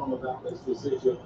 come about this decision.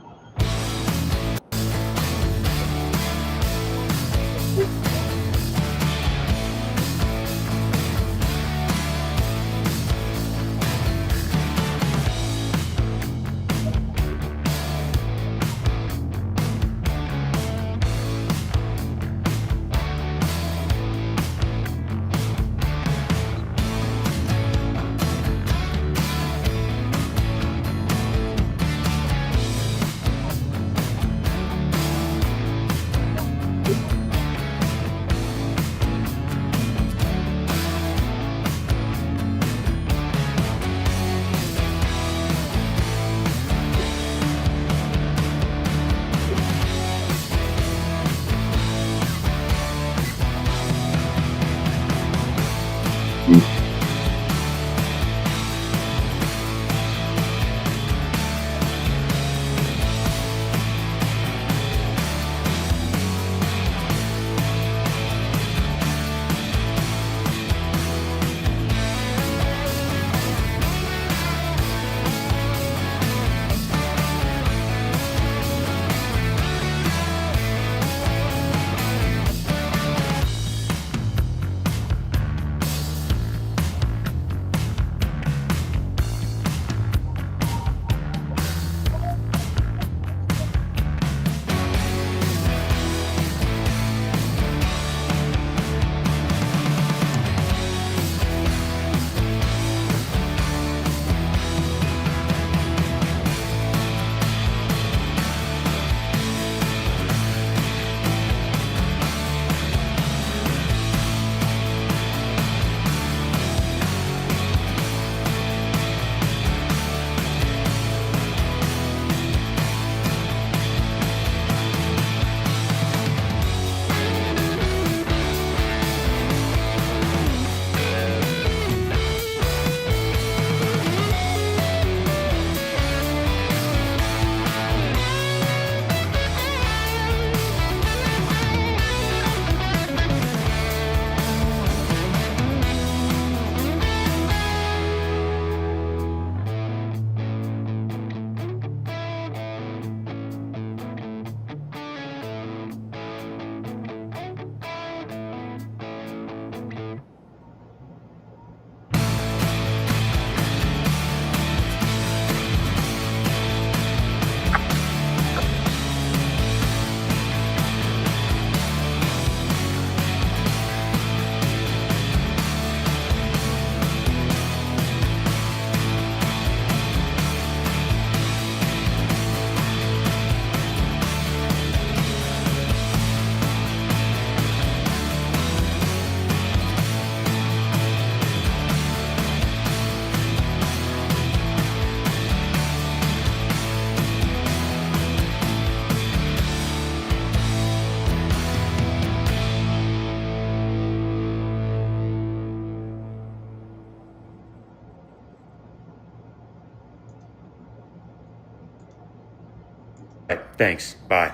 Thanks. Bye.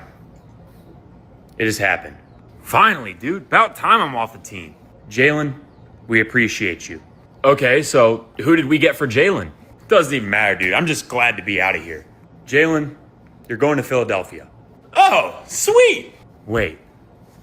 It has happened. Finally, dude. About time I'm off the team. Jaylen, we appreciate you. Okay, so who did we get for Jaylen? Doesn't even matter, dude. I'm just glad to be out of here. Jaylen, you're going to Philadelphia. Oh, sweet. Wait,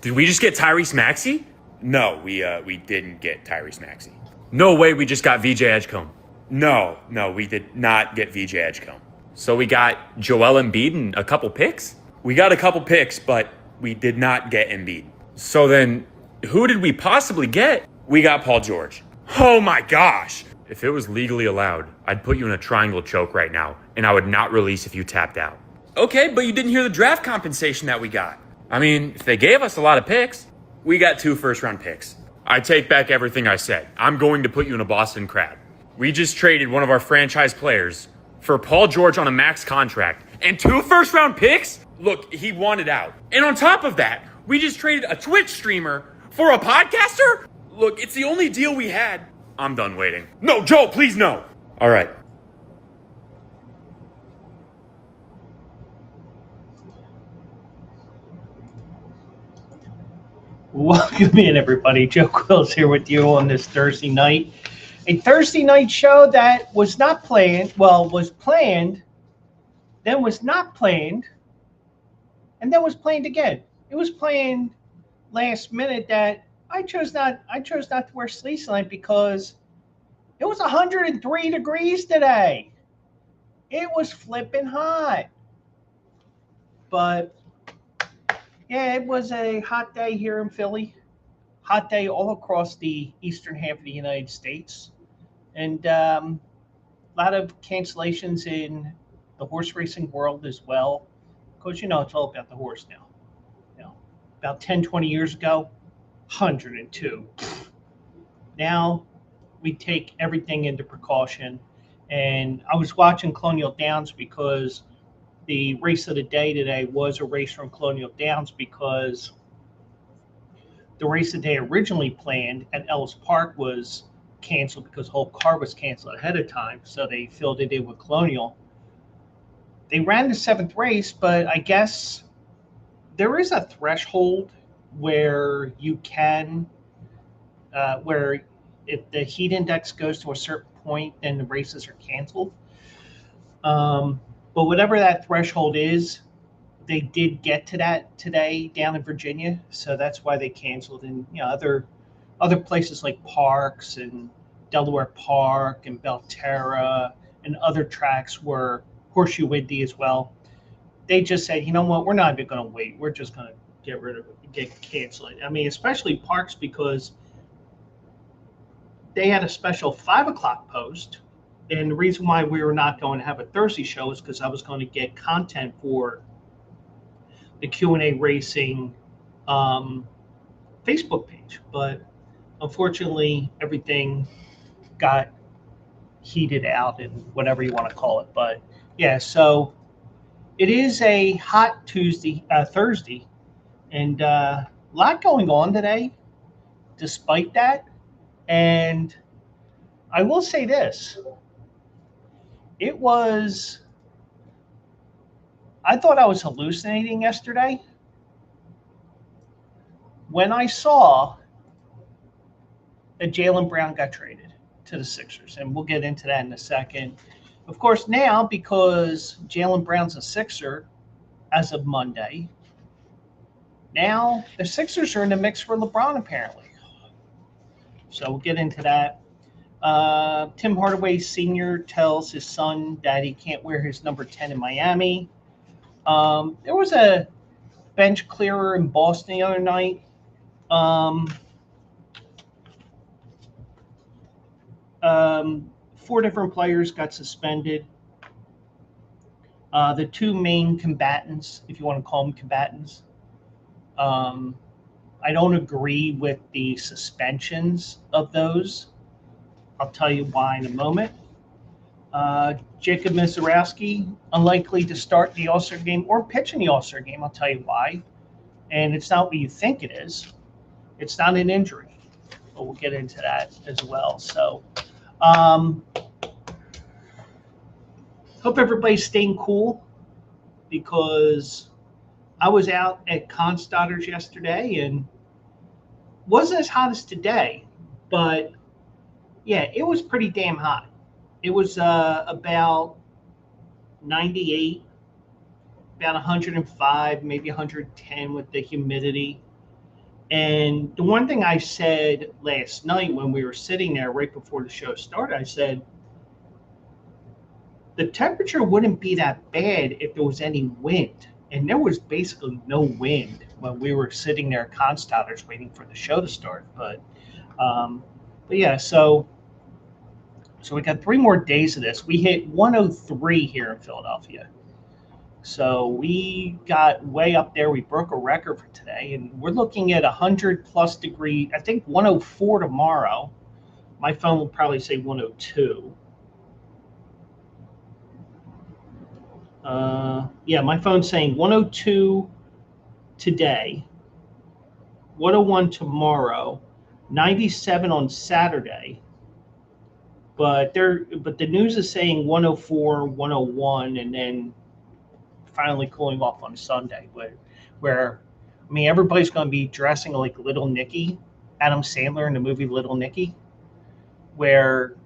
did we just get Tyrese Maxey? No, we didn't get Tyrese Maxey. No way we just got VJ Edgecombe. No, we did not get VJ Edgecombe. So we got Joel Embiid and a couple picks? We got a couple picks, but we did not get Embiid. So then, who did we possibly get? We got Paul George. Oh my gosh! If it was legally allowed, I'd put you in a triangle choke right now, and I would not release if you tapped out. Okay, but you didn't hear the draft compensation that we got. I mean, if they gave us a lot of picks, we got 2 first-round picks. I take back everything I said. I'm going to put you in a Boston Crab. We just traded one of our franchise players for Paul George on a max contract and 2 first-round picks? Look, he wanted out. And on top of that, we just traded a Twitch streamer for a podcaster? Look, it's the only deal we had. I'm done waiting. No, Joe, please no. All right. Welcome in, everybody. Joe Quills here with you on this Thursday night. A Thursday night show that was not planned, well, was planned then was not planned, and then was planned again. It was planned last minute that I chose not to wear sleeves tonight because it was 103 degrees today. It was flipping hot. But yeah, it was a hot day here in Philly. Hot day all across the eastern half of the United States. And a lot of cancellations in the horse racing world as well. Because, it's all about the horse now. About 10, 20 years ago, 102. Now we take everything into precaution. And I was watching Colonial Downs because the race of the day today was a race from Colonial Downs because the race that they originally planned at Ellis Park was canceled because the whole car was canceled ahead of time. So they filled it in with Colonial. They ran the 7th race, but I guess there is a threshold where you can, where if the heat index goes to a certain point, then the races are canceled. But whatever that threshold is, they did get to that today down in Virginia, so that's why they canceled. And other places like Parks and Delaware Park and Belterra and other tracks were Horseshoe Windy as well. They just said, you know what, we're not even going to wait. We're just going to get canceled. I mean, especially Parks because they had a special 5 o'clock post. And the reason why we were not going to have a Thursday show is because I was going to get content for the Q&A Racing Facebook page. But unfortunately, everything got heated out and whatever you want to call it. But yeah, so it is a hot Thursday, and a lot going on today despite that. And I will say this. I thought I was hallucinating yesterday when I saw that Jaylen Brown got traded to the Sixers. And we'll get into that in a second. Of course, now, because Jaylen Brown's a Sixer as of Monday, now the Sixers are in the mix for LeBron, apparently. So we'll get into that. Tim Hardaway Sr. tells his son that he can't wear his number 10 in Miami. There was a bench clearer in Boston the other night. 4 different players got suspended. The 2 main combatants, if you want to call them combatants, I don't agree with the suspensions of those. I'll tell you why in a moment. Jacob Misiorowski, unlikely to start the All-Star game or pitch in the All-Star game. I'll tell you why. And it's not what you think it is. It's not an injury. But we'll get into that as well. So, hope everybody's staying cool because I was out at Constadter's yesterday and wasn't as hot as today, but yeah, it was pretty damn hot. It was about 98, about 105, maybe 110 with the humidity. And the one thing I said last night when we were sitting there right before the show started, I said, the temperature wouldn't be that bad if there was any wind. And there was basically no wind when we were sitting there at Constadter's waiting for the show to start. But yeah, so we got 3 more days of this. We hit 103 here in Philadelphia. So we got way up there. We broke a record for today, and we're looking at 100+ degree. I think 104 tomorrow. My phone will probably say 102. Yeah, my phone's saying 102 today, 101 tomorrow, 97 on Saturday. But the news is saying 104, 101, and then finally cooling off on Sunday. Where I mean, everybody's going to be dressing like Little Nicky, Adam Sandler in the movie Little Nicky, where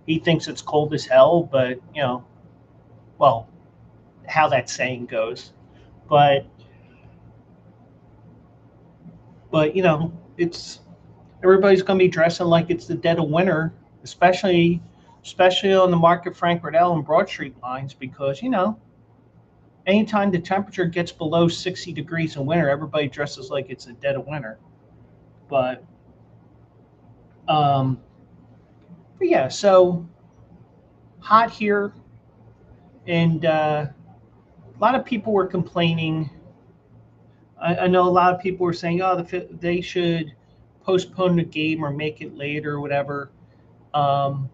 he thinks it's cold as hell, but well, how that saying goes, but it's everybody's going to be dressing like it's the dead of winter, especially on the Market Frank Riddell and Broad Street lines, because anytime the temperature gets below 60 degrees in winter, everybody dresses like it's the dead of winter. But yeah, so hot here, and a lot of people were complaining. I know a lot of people were saying, "Oh, they should postpone the game or make it later or whatever." Now,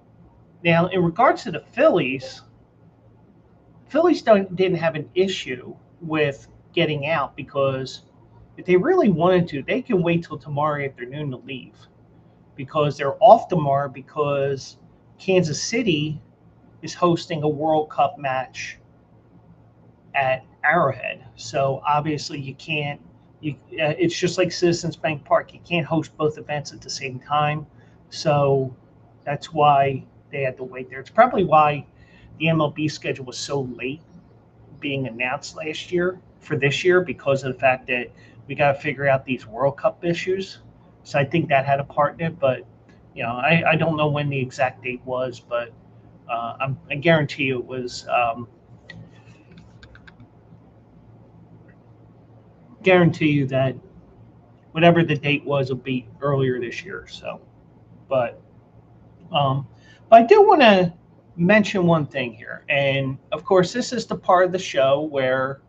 in regards to the Phillies didn't have an issue with getting out, because if they really wanted to, they can wait till tomorrow afternoon to leave, because they're off tomorrow because Kansas City is hosting a World Cup match at Arrowhead. So obviously you can't. It's just like Citizens Bank Park. You can't host both events at the same time. So that's why they had to wait there. It's probably why the MLB schedule was so late being announced last year for this year, because of the fact that we got to figure out these World Cup issues. So I think that had a part in it. But I don't know when the exact date was, but I guarantee you it was. Guarantee you that whatever the date was will be earlier this year. So, but I do want to mention one thing here, and of course, this is the part of the show where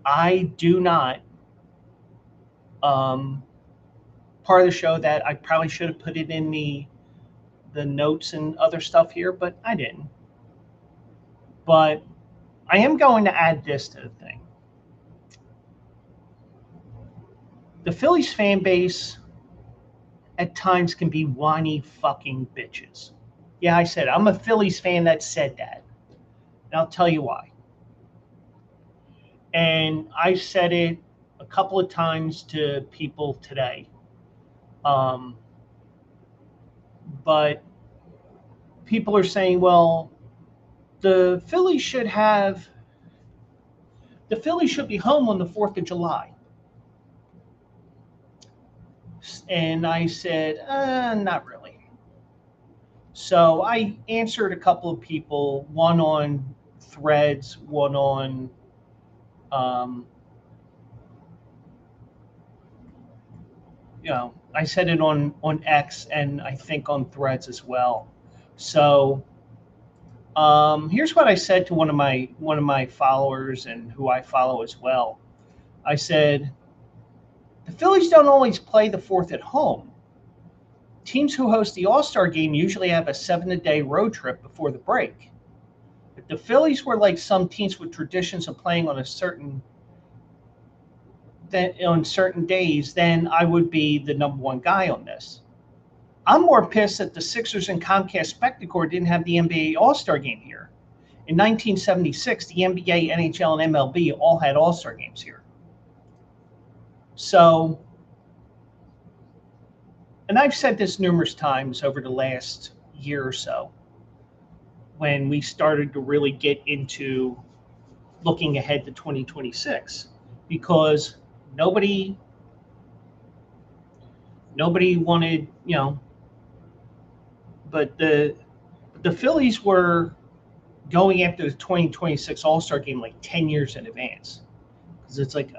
I do not. Part of the show that I probably should have put it in the notes and other stuff here, but I didn't. But I am going to add this to the thing. The Phillies fan base at times can be whiny fucking bitches. Yeah, I said I'm a Phillies fan that said that. And I'll tell you why. And I said it a couple of times to people today. But people are saying, well, the Phillies should be home on the 4th of July. And I said, not really. So I answered a couple of people, one on Threads, one on I said it on X, and I think on Threads as well. So here's what I said to one of my followers, and who I follow as well. I said, the Phillies don't always play the 4th at home. Teams who host the All-Star game usually have a 7-day road trip before the break. If the Phillies were like some teams with traditions of playing on certain days, then I would be the number one guy on this. I'm more pissed that the Sixers and Comcast Spectacor didn't have the NBA All-Star game here. In 1976, the NBA, NHL, and MLB all had All-Star games here. So, and I've said this numerous times over the last year or so, when we started to really get into looking ahead to 2026, because nobody wanted, but the Phillies were going after the 2026 All-Star game like 10 years in advance. Because it's like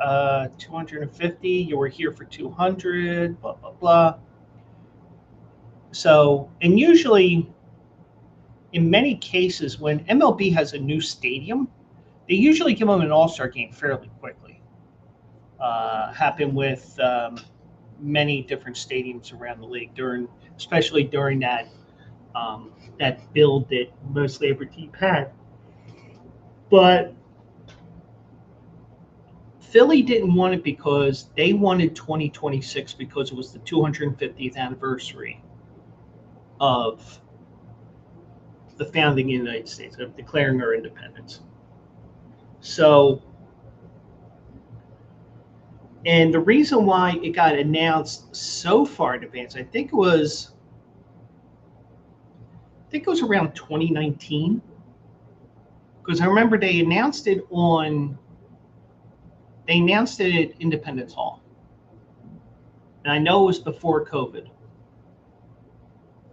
250, you were here for 200, blah, blah, blah. So, and usually, in many cases, when MLB has a new stadium, they usually give them an All-Star game fairly quickly. Happened with many different stadiums around the league, especially during that build that mostly every team had. But Philly didn't want it because they wanted 2026 because it was the 250th anniversary of the founding of the United States, of declaring our independence. So, and the reason why it got announced so far in advance, I think it was around 2019, Because I remember they announced it at Independence Hall. And I know it was before COVID.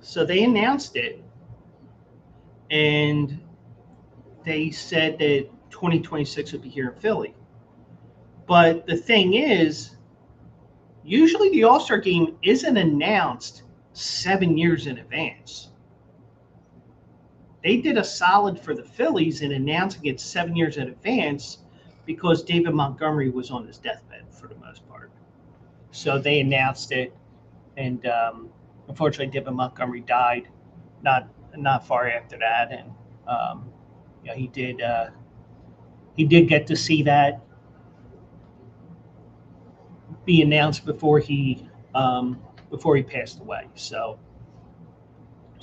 So they announced it, and they said that 2026 would be here in Philly. But the thing is, usually the All-Star Game isn't announced 7 years in advance. They did a solid for the Phillies in announcing it 7 years in advance because David Montgomery was on his deathbed for the most part. So they announced it, and unfortunately, David Montgomery died not far after that, and he did get to see that be announced before he passed away. So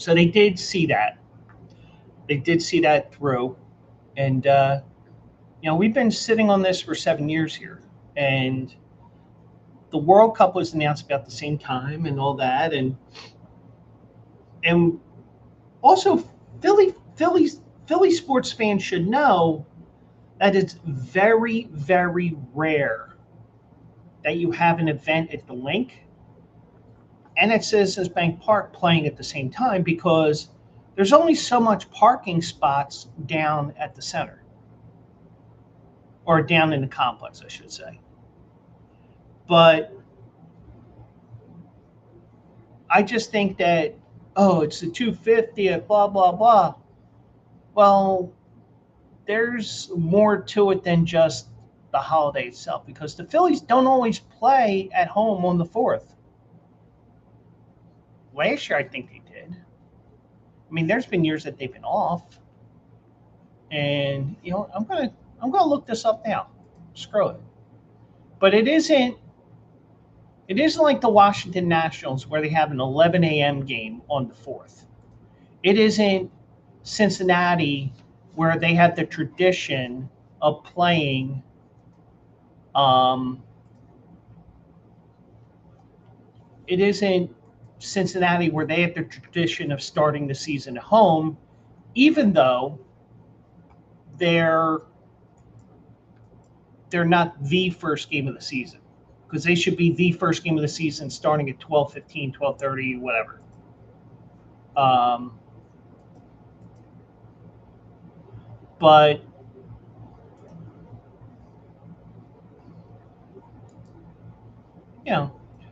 they did see that. They did see that through, and we've been sitting on this for 7 years here, and the World Cup was announced about the same time and all that, and also Philly sports fans should know that it's very, very rare that you have an event at the Link and at Citizens Bank Park playing at the same time, because there's only so much parking spots down at the center, or down in the complex, I should say. But I just think that, it's the 250th, blah, blah, blah. Well, there's more to it than just the holiday itself, because the Phillies don't always play at home on the 4th. Last year, I think they did. I mean, there's been years that they've been off. And, I'm gonna look this up now. Screw it. But it isn't like the Washington Nationals where they have an 11 a.m. game on the 4th. It isn't Cincinnati where they have the tradition of playing it isn't Cincinnati where they have the tradition of starting the season at home, even though they're not the first game of the season, because they should be the first game of the season starting at 12:15, 12:30, whatever. But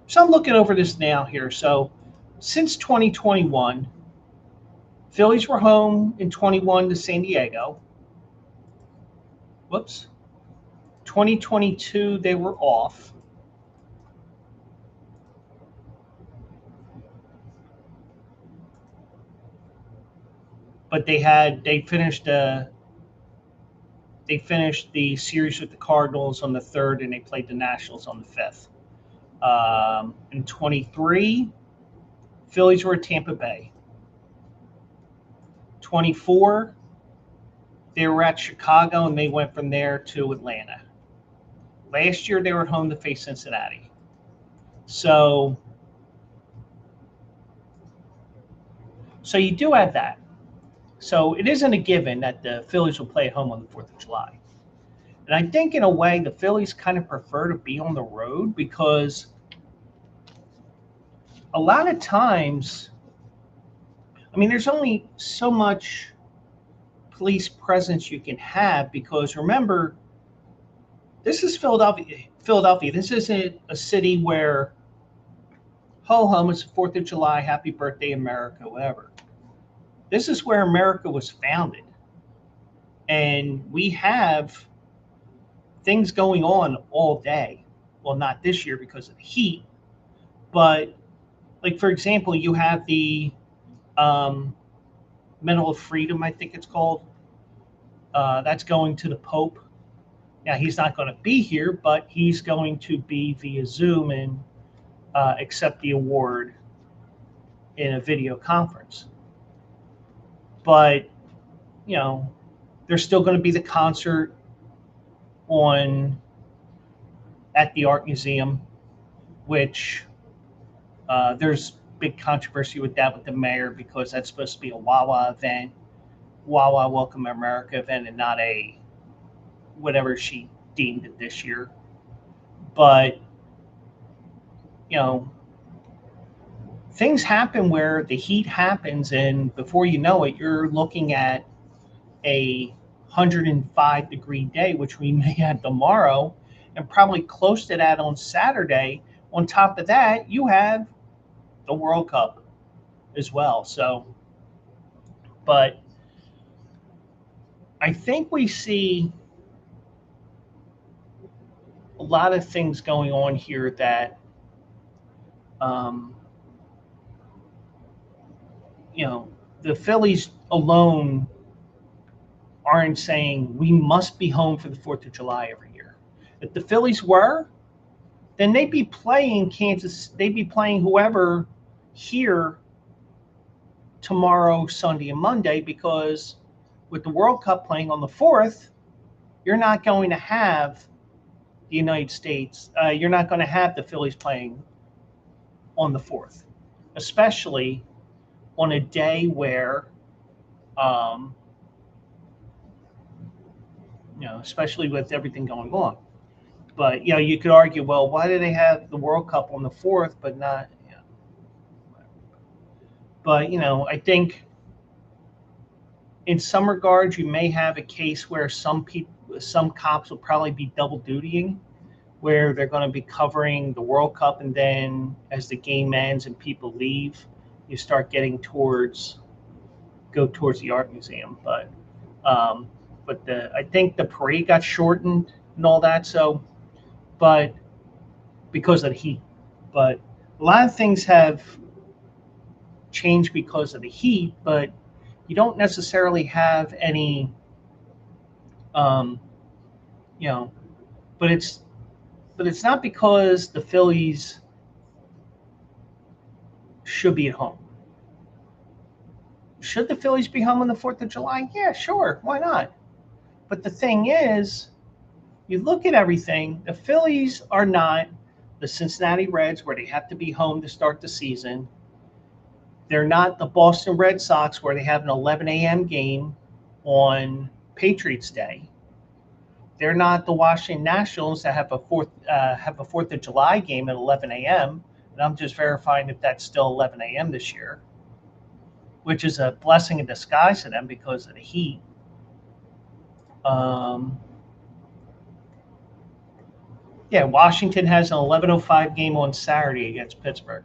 so I'm looking over this now here. So since 2021, Phillies were home in 21 to San Diego. 2022, they were off. But they finished the series with the Cardinals on the 3rd, and they played the Nationals on the 5th. In 23, Phillies were at Tampa Bay. 24, they were at Chicago, and they went from there to Atlanta. Last year, they were at home to face Cincinnati. So you do have that. So it isn't a given that the Phillies will play at home on the 4th of July. And I think in a way the Phillies kind of prefer to be on the road, because a lot of times, there's only so much police presence you can have, because remember, this is Philadelphia. This isn't a city where, ho hum, it's the 4th of July, happy birthday America, whatever. This is where America was founded. And we have things going on all day. Well, not this year because of the heat, but like, for example, you have the Medal of Freedom, I think it's called. That's going to the Pope. Now, he's not going to be here, but he's going to be via Zoom and accept the award in a video conference. But, there's still going to be the concert at the Art Museum, which there's big controversy with that with the mayor, because that's supposed to be a Wawa event Wawa Welcome America event and not a whatever she deemed it this year. But, things happen where the heat happens, and before you know it, you're looking at a 105-degree day, which we may have tomorrow, and probably close to that on Saturday. On top of that, you have the World Cup as well. So, but I think we see a lot of things going on here that, the Phillies alone aren't saying we must be home for the 4th of July every year. If the Phillies were, then they'd be playing they'd be playing whoever here tomorrow, Sunday, and Monday, because with the World Cup playing on the 4th, you're not going to have the United States, you're not going to have the Phillies playing on the 4th, especially on a day where, especially with everything going on. But, you could argue, well, why do they have the World Cup on the 4th, but not, But, I think in some regards, you may have a case where some cops will probably be double dutying, where they're going to be covering the World Cup, and then as the game ends and people leave, you start getting go towards the art museum. But I think the parade got shortened and all that. So, but because of the heat, but a lot of things have changed because of the heat, but you don't necessarily have any, but it's not because the Phillies should be at home. Should the Phillies be home on the 4th of July? Yeah, sure. Why not? But the thing is, you look at everything, the Phillies are not the Cincinnati Reds where they have to be home to start the season. They're not the Boston Red Sox where they have an 11 a.m. game on Patriots Day. They're not the Washington Nationals that have a 4th of July game at 11 a.m. And I'm just verifying if that's still 11 a.m. this year, which is a blessing in disguise to them because of the heat. Washington has an 11:05 game on Saturday against Pittsburgh.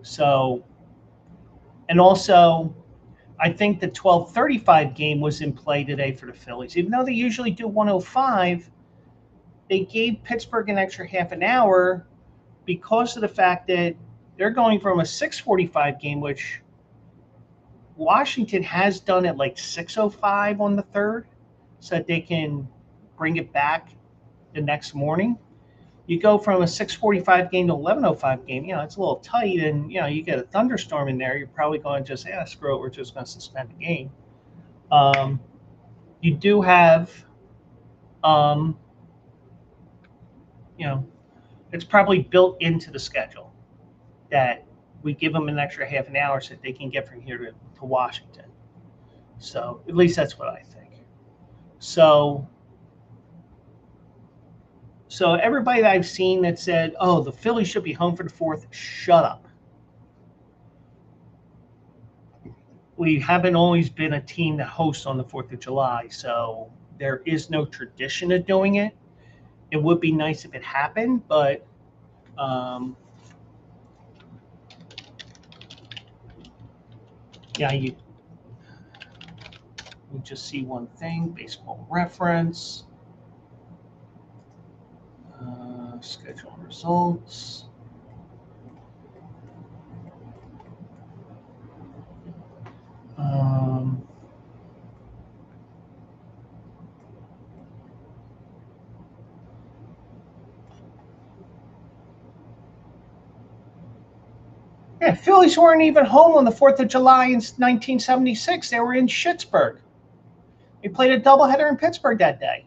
So, and also, I think the 12:35 game was in play today for the Phillies. Even though they usually do 1:05, they gave Pittsburgh an extra half an hour because of the fact that they're going from a 6:45 game, which Washington has done at like 6:05 on the 3rd, so that they can bring it back the next morning. You go from a 6:45 game to 11:05 game, it's a little tight, and you get a thunderstorm in there, you're probably going to just screw it, we're just going to suspend the game. You do have, it's probably built into the schedule that we give them an extra half an hour so that they can get from here to Washington. So at least that's what I think. So everybody that I've seen that said, oh, the Phillies should be home for the 4th, shut up. We haven't always been a team that hosts on the 4th of July, so there is no tradition of doing it. It would be nice if it happened, but you just see one thing, baseball reference. Schedule results. Phillies weren't even home on the 4th of July in 1976. They were in Schittsburg. They played a doubleheader in Pittsburgh that day.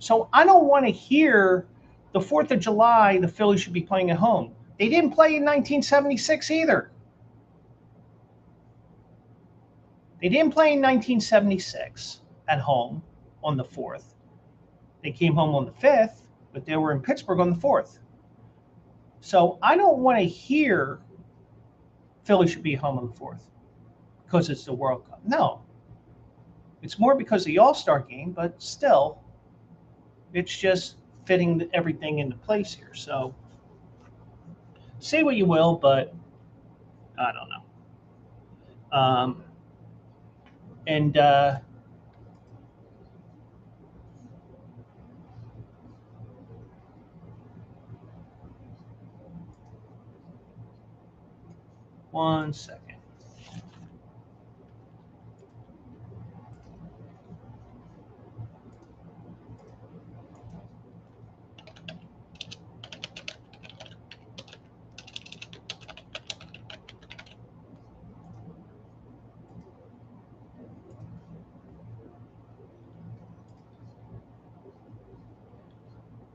So I don't want to hear the 4th of July, the Phillies should be playing at home. They didn't play in 1976 either. They didn't play in 1976 at home on the 4th. They came home on the 5th, but they were in Pittsburgh on the 4th. So I don't want to hear Philly should be home on the 4th because it's the World Cup. No. It's more because of the All-Star game, but still, it's just fitting everything into place here. So say what you will, but I don't know. And one second.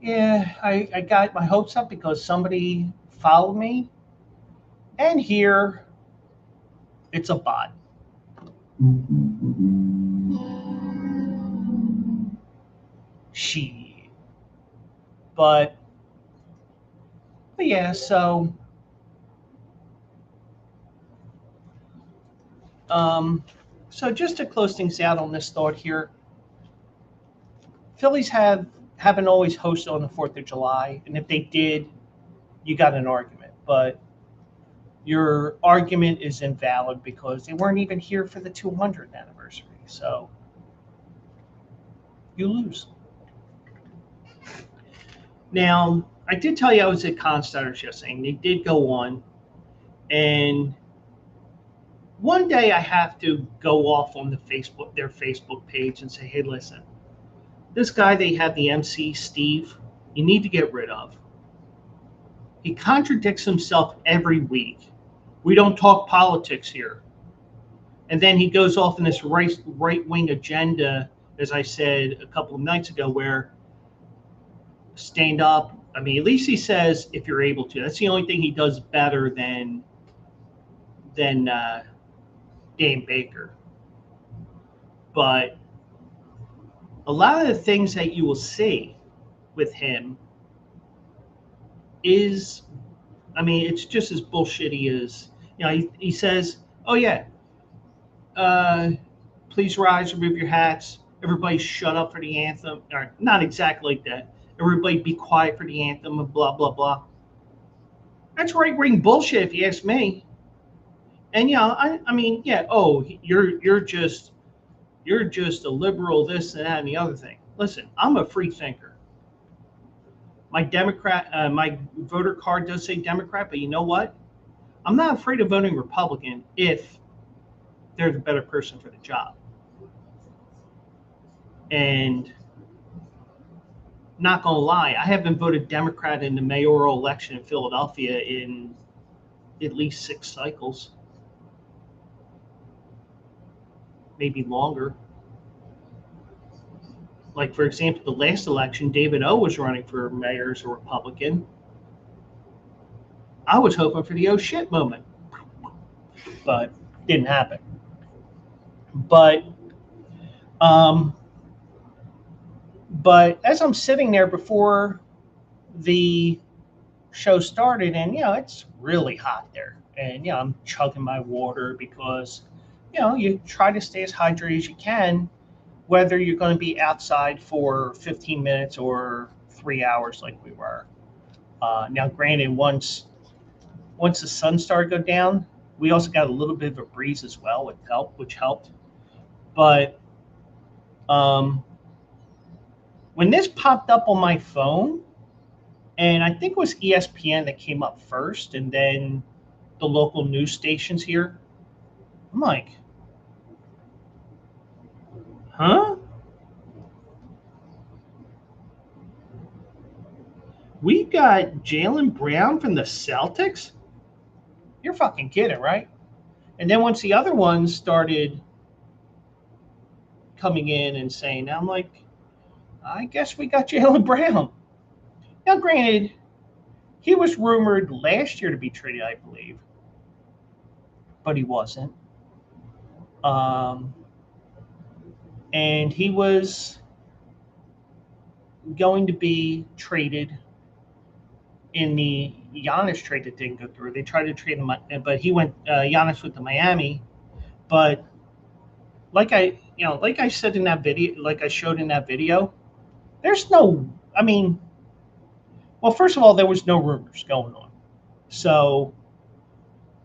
Yeah, I got my hopes up because somebody followed me, and here it's a bot. She. But yeah, so so just to close things out on this thought here, Phillies haven't always hosted on the 4th of July, and if they did, you got an argument. But your argument is invalid because they weren't even here for the 200th anniversary. So you lose. Now, I did tell you I was at Constarters yesterday, and they did go on. And one day I have to go off on their Facebook page and say, hey, listen, this guy they have the MC, Steve, you need to get rid of. He contradicts himself every week. We don't talk politics here. And then he goes off in this right-wing agenda, as I said a couple of nights ago, where stand up. I mean, at least he says if you're able to. That's the only thing he does better than Dan Baker. But a lot of the things that you will see with him is, I mean, it's just as bullshitty as, he says, oh, yeah, please rise, remove your hats. Everybody shut up for the anthem. Or not exactly like that. Everybody be quiet for the anthem and blah, blah, blah. That's right-wing bullshit if you ask me. And, I mean, yeah, oh, you're just a liberal, this and that and the other thing. Listen, I'm a free thinker. My voter card does say Democrat, but you know what? I'm not afraid of voting Republican if they're the better person for the job. And not gonna lie, I haven't voted Democrat in the mayoral election in Philadelphia in at least 6 cycles, maybe longer. Like, for example, the last election, David O was running for mayor as a Republican. I was hoping for the oh shit moment, but didn't happen. But as I'm sitting there before the show started, and it's really hot there, and I'm chugging my water because you try to stay as hydrated as you can, whether you're going to be outside for 15 minutes or 3 hours like we were. Now, granted, once the sun started to go down, we also got a little bit of a breeze as well, which helped. But when this popped up on my phone, and I think it was ESPN that came up first, and then the local news stations here, I'm like, huh? We got Jaylen Brown from the Celtics? You're fucking kidding, right? And then once the other ones started coming in and saying, I'm like, I guess we got Jaylen Brown. Now, granted, he was rumored last year to be traded, I believe, but he wasn't. Um, and he was going to be traded in the Giannis trade that didn't go through. They tried to trade him, but he went. Giannis went to Miami. But like I said in that video, like I showed in that video, there's no. I mean, well, first of all, there was no rumors going on, so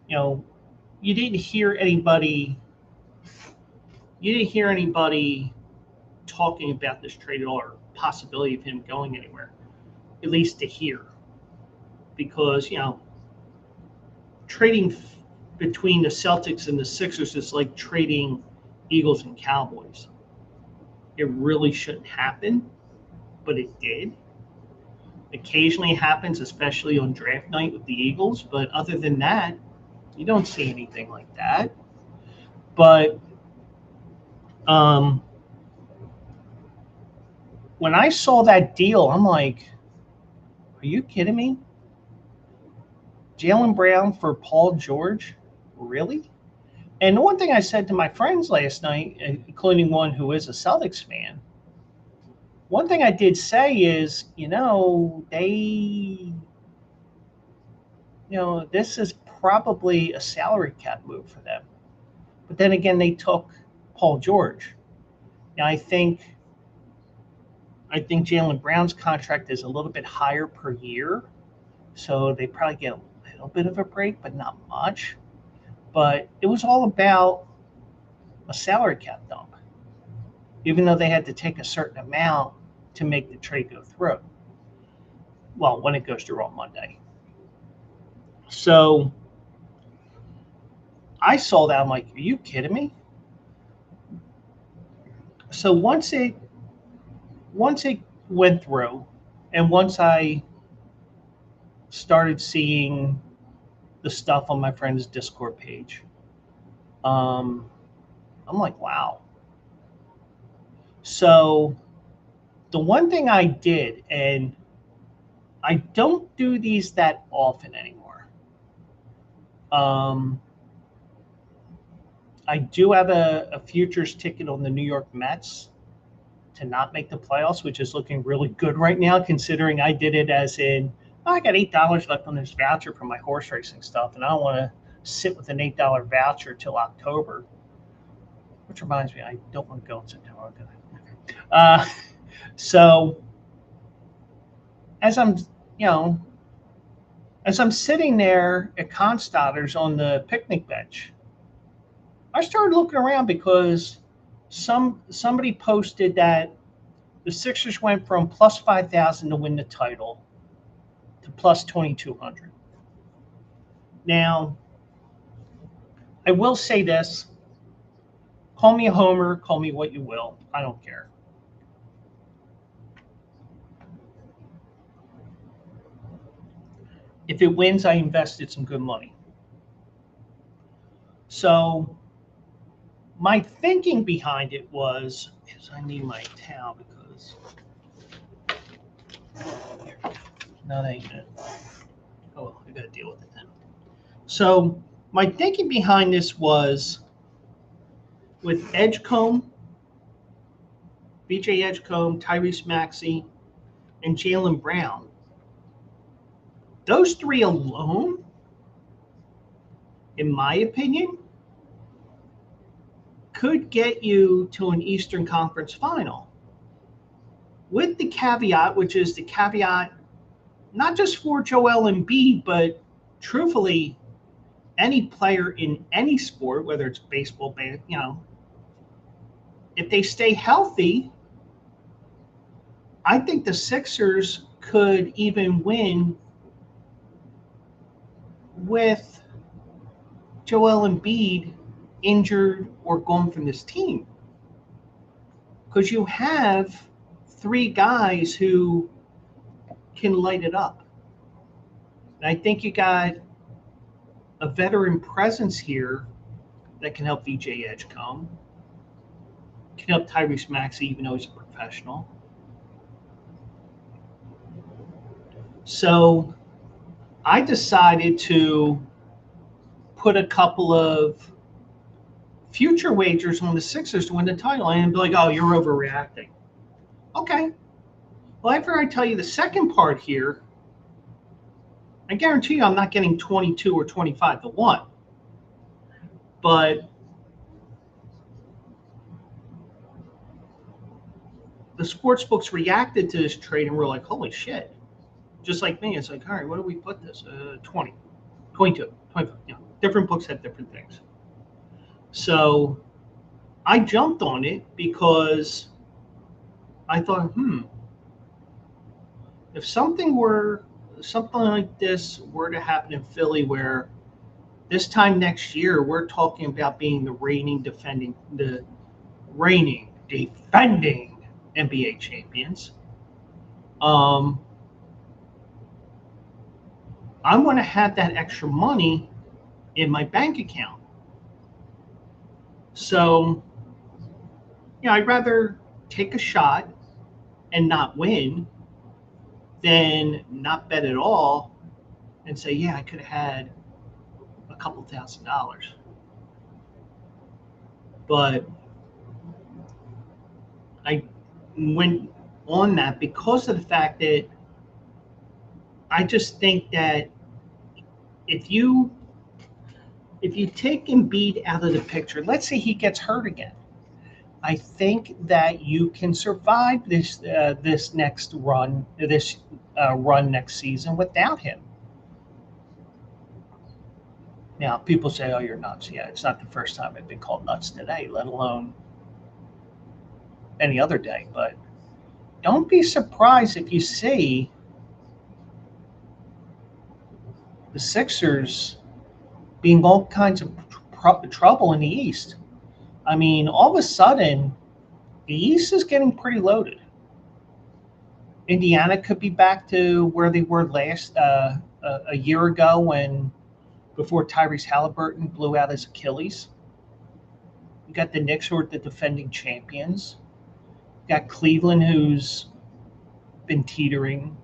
you know, you didn't hear anybody. You didn't hear anybody talking about this trade at all, or possibility of him going anywhere, at least to hear, because trading between the Celtics and the Sixers is like trading Eagles and Cowboys. It really shouldn't happen, but it did. Occasionally it happens, especially on draft night with the Eagles, but other than that, you don't see anything like that. But when I saw that deal, I'm like, are you kidding me? Jaylen Brown for Paul George? Really? And the one thing I said to my friends last night, including one who is a Celtics fan, one thing I did say is, this is probably a salary cap move for them. But then again, they took Paul George. Now, I think Jaylen Brown's contract is a little bit higher per year, so they probably get a little bit of a break, but not much. But it was all about a salary cap dump, even though they had to take a certain amount to make the trade go through. Well, when it goes through on Monday. So I saw that. I'm like, are you kidding me? So once it went through, and once I started seeing the stuff on my friend's Discord page, I'm like, wow. So the one thing I did, and I don't do these that often anymore. I do have a futures ticket on the New York Mets to not make the playoffs, which is looking really good right now, considering I did it as in, I got $8 left on this voucher for my horse racing stuff, and I don't want to sit with an $8 voucher till October. Which reminds me, I don't want to go in September. So as I'm sitting there at Constadter's on the picnic bench, I started looking around because somebody posted that the Sixers went from plus 5,000 to win the title to plus 2,200. Now, I will say this. Call me a homer, call me what you will. I don't care. If it wins, I invested some good money. So my thinking behind it was, I need my towel because no, that ain't it. Oh, I got to deal with it then. So my thinking behind this was with Edgecombe, BJ Edgecombe, Tyrese Maxey, and Jaylen Brown. Those three alone, in my opinion, could get you to an Eastern Conference final. With the caveat, which is the caveat not just for Joel Embiid, but truthfully, any player in any sport, whether it's baseball, if they stay healthy, I think the Sixers could even win with Joel Embiid injured or gone from this team. Because you have three guys who can light it up. And I think you got a veteran presence here that can help VJ Edgecombe, can help Tyrese Maxey, even though he's a professional. So I decided to put a couple of future wagers on the Sixers to win the title and be like, oh, you're overreacting. Okay. Well, after I tell you the second part here, I guarantee you I'm not getting 22 or 25 to 1. But the sports books reacted to this trade and were like, holy shit. Just like me, it's like, all right, what do we put this? 20, 22, 25. Different books have different things. So I jumped on it because I thought, if something like this were to happen in Philly, where this time next year we're talking about being the reigning defending NBA champions, I'm going to have that extra money in my bank account. So, I'd rather take a shot and not win than not bet at all and say, yeah, I could have had a couple $1,000. But I went on that because of the fact that I just think that if you take Embiid out of the picture, let's say he gets hurt again, I think that you can survive this next run, run next season without him. Now, people say, "Oh, you're nuts." Yeah, it's not the first time I've been called nuts today, let alone any other day. But don't be surprised if you see the Sixers being all kinds of trouble in the East. I mean, all of a sudden, the East is getting pretty loaded. Indiana could be back to where they were last a year ago before Tyrese Halliburton blew out his Achilles. You got the Knicks, who are the defending champions. You got Cleveland, who's been teetering.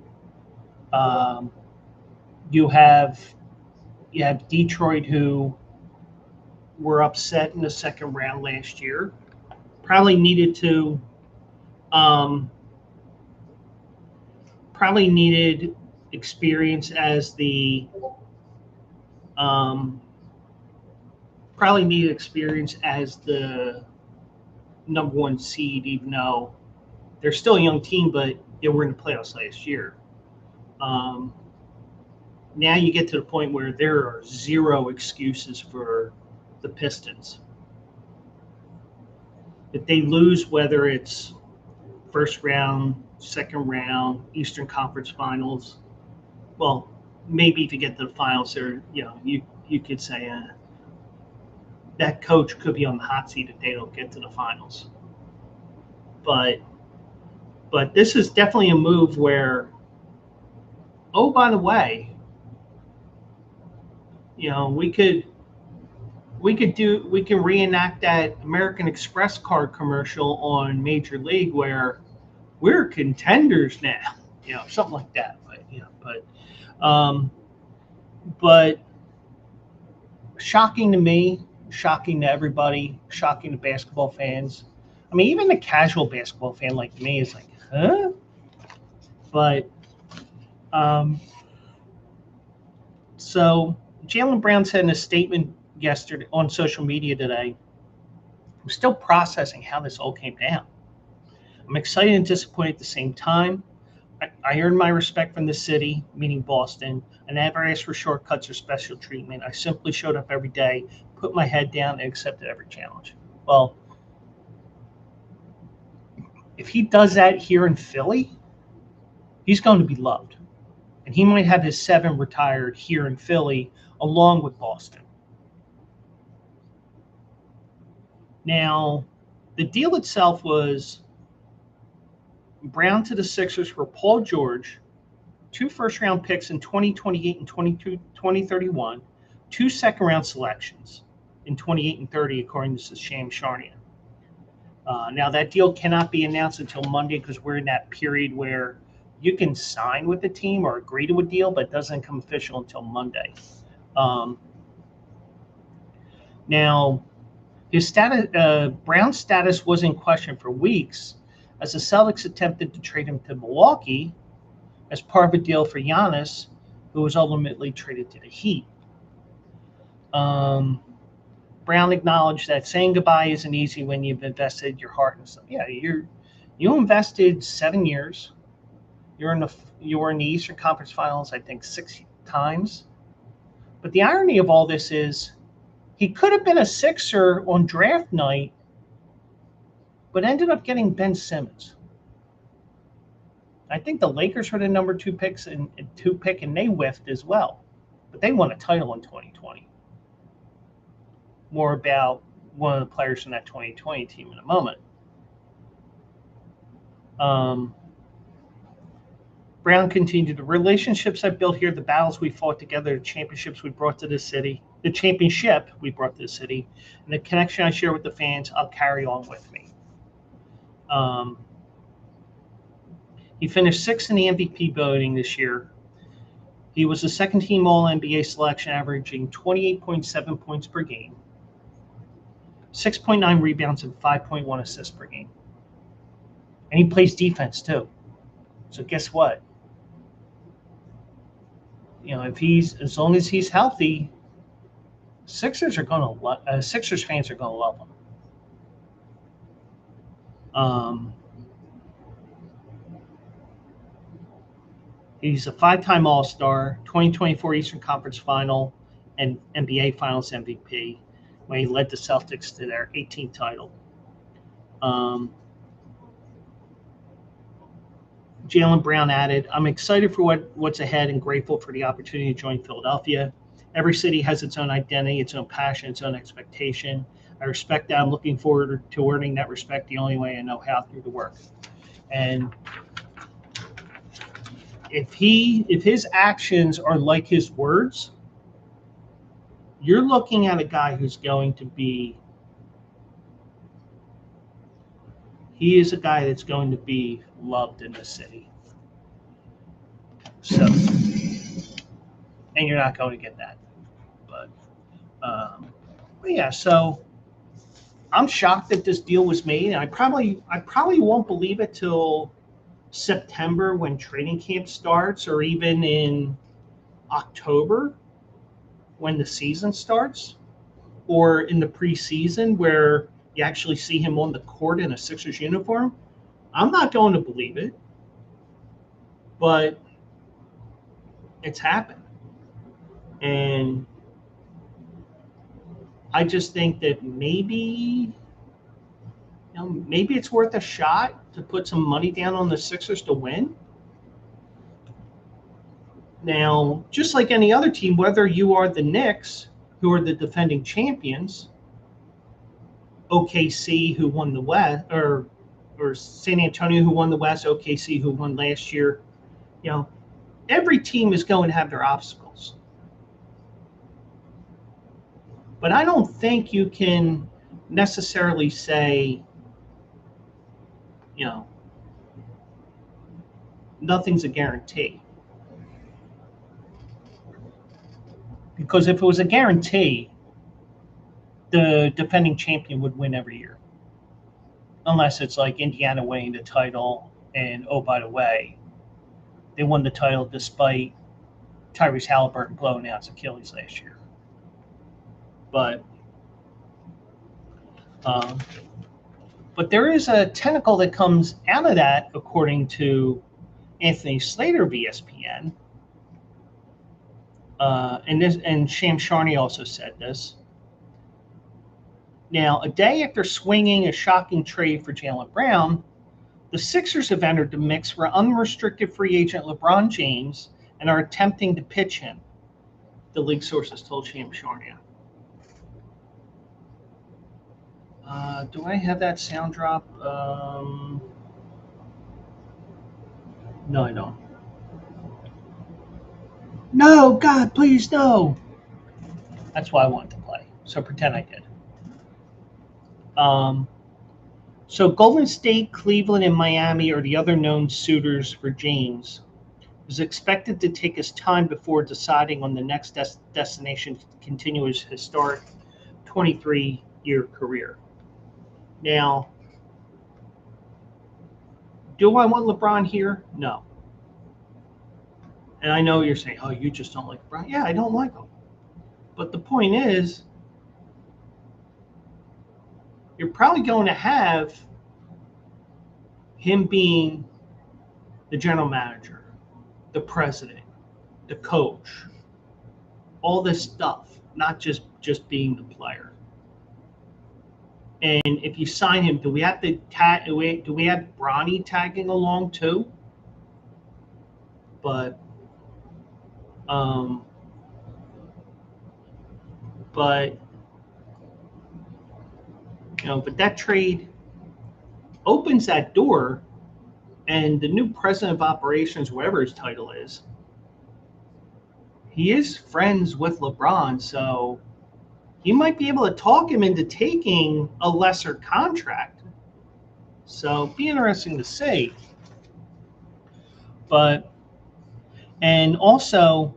You have Detroit, who were upset in the second round last year. Probably needed experience as the number one seed, even though they're still a young team, but they were in the playoffs last year. Now you get to the point where there are zero excuses for the Pistons. If they lose, whether it's first round, second round, Eastern Conference Finals, well, maybe if you get to the finals, there, you could say that coach could be on the hot seat if they don't get to the finals. But this is definitely a move where, oh, by the way, we can reenact that American Express card commercial on Major League where we're contenders now, something like that. But shocking to me, shocking to everybody, shocking to basketball fans. I mean, even the casual basketball fan like me is like, huh? But so Jaylen Brown said in a statement yesterday on social media today, I'm still processing how this all came down. I'm excited and disappointed at the same time. I earned my respect from the city, meaning Boston. I never asked for shortcuts or special treatment. I simply showed up every day, put my head down, and accepted every challenge. Well, if he does that here in Philly, he's going to be loved. And he might have his 7 retired here in Philly along with Boston. Now, the deal itself was Brown to the Sixers for Paul George, 2 first-round picks in 2028 and 2031, 2 second-round selections in 28 and 30, according to Sham Charania. Now, that deal cannot be announced until Monday because we're in that period where you can sign with the team or agree to a deal, but it doesn't become official until Monday. Now, His status, Brown's status was in question for weeks as the Celtics attempted to trade him to Milwaukee as part of a deal for Giannis, who was ultimately traded to the Heat. Brown acknowledged that saying goodbye isn't easy when you've invested your heart and stuff. Yeah, you invested 7 years. You were in the Eastern Conference Finals, I think, 6 times. But the irony of all this is he could have been a Sixer on draft night, but ended up getting Ben Simmons. I think the Lakers were the number 2 pick, and they whiffed as well. But they won a title in 2020. More about one of the players from that 2020 team in a moment. Brown continued, the relationships I built here, the battles we fought together, the championships we brought to the city, and the connection I share with the fans, I'll carry on with me. He finished 6th in the MVP voting this year. He was the second-team All-NBA selection, averaging 28.7 points per game, 6.9 rebounds, and 5.1 assists per game. And he plays defense, too. So guess what? As long as he's healthy, Sixers fans are going to love him. He's a 5-time All-Star, 2024 Eastern Conference Final, and NBA Finals MVP when he led the Celtics to their 18th title. Jaylen Brown added, I'm excited for what's ahead and grateful for the opportunity to join Philadelphia. Every city has its own identity, its own passion, its own expectation. I respect that. I'm looking forward to earning that respect the only way I know how, through the work. And if his actions are like his words, you're looking at a guy who's going to be he is a guy that's going to be loved in the city. So, and you're not going to get that. But yeah, so I'm shocked that this deal was made, and I probably won't believe it till September when training camp starts, or even in October when the season starts, or in the preseason where you actually see him on the court in a Sixers uniform. I'm not going to believe it, but it's happened. And I just think that maybe it's worth a shot to put some money down on the Sixers to win. Now, just like any other team, whether you are the Knicks, who are the defending champions, OKC, who won the West, or San Antonio, who won the West, OKC, who won last year, every team is going to have their obstacles. But I don't think you can necessarily say, nothing's a guarantee. Because if it was a guarantee, the defending champion would win every year. Unless it's like Indiana winning the title, and oh, by the way, they won the title despite Tyrese Halliburton blowing out his Achilles last year. But there is a tentacle that comes out of that, according to Anthony Slater of ESPN. And Sham Charania also said this. Now, a day after swinging a shocking trade for Jaylen Brown, the Sixers have entered the mix for unrestricted free agent LeBron James and are attempting to pitch him, the league sources told Sham Charania. Do I have that sound drop? No, I don't. No, God, please, no. That's why I wanted to play. So pretend I did. So Golden State, Cleveland, and Miami are the other known suitors for James. It is expected to take his time before deciding on the next destination to continue his historic 23 year career. Now, do I want LeBron here? No. And I know you're saying, oh, you just don't like LeBron. Yeah, I don't like him. But the point is, you're probably going to have him being the general manager, the president, the coach, all this stuff, not just being the player. And if you sign him, do we have to tag? Do we have Bronny tagging along too? But but that trade opens that door, and the new president of operations, whatever his title is, he is friends with LeBron, so he might be able to talk him into taking a lesser contract. So it'd be interesting to see. And also,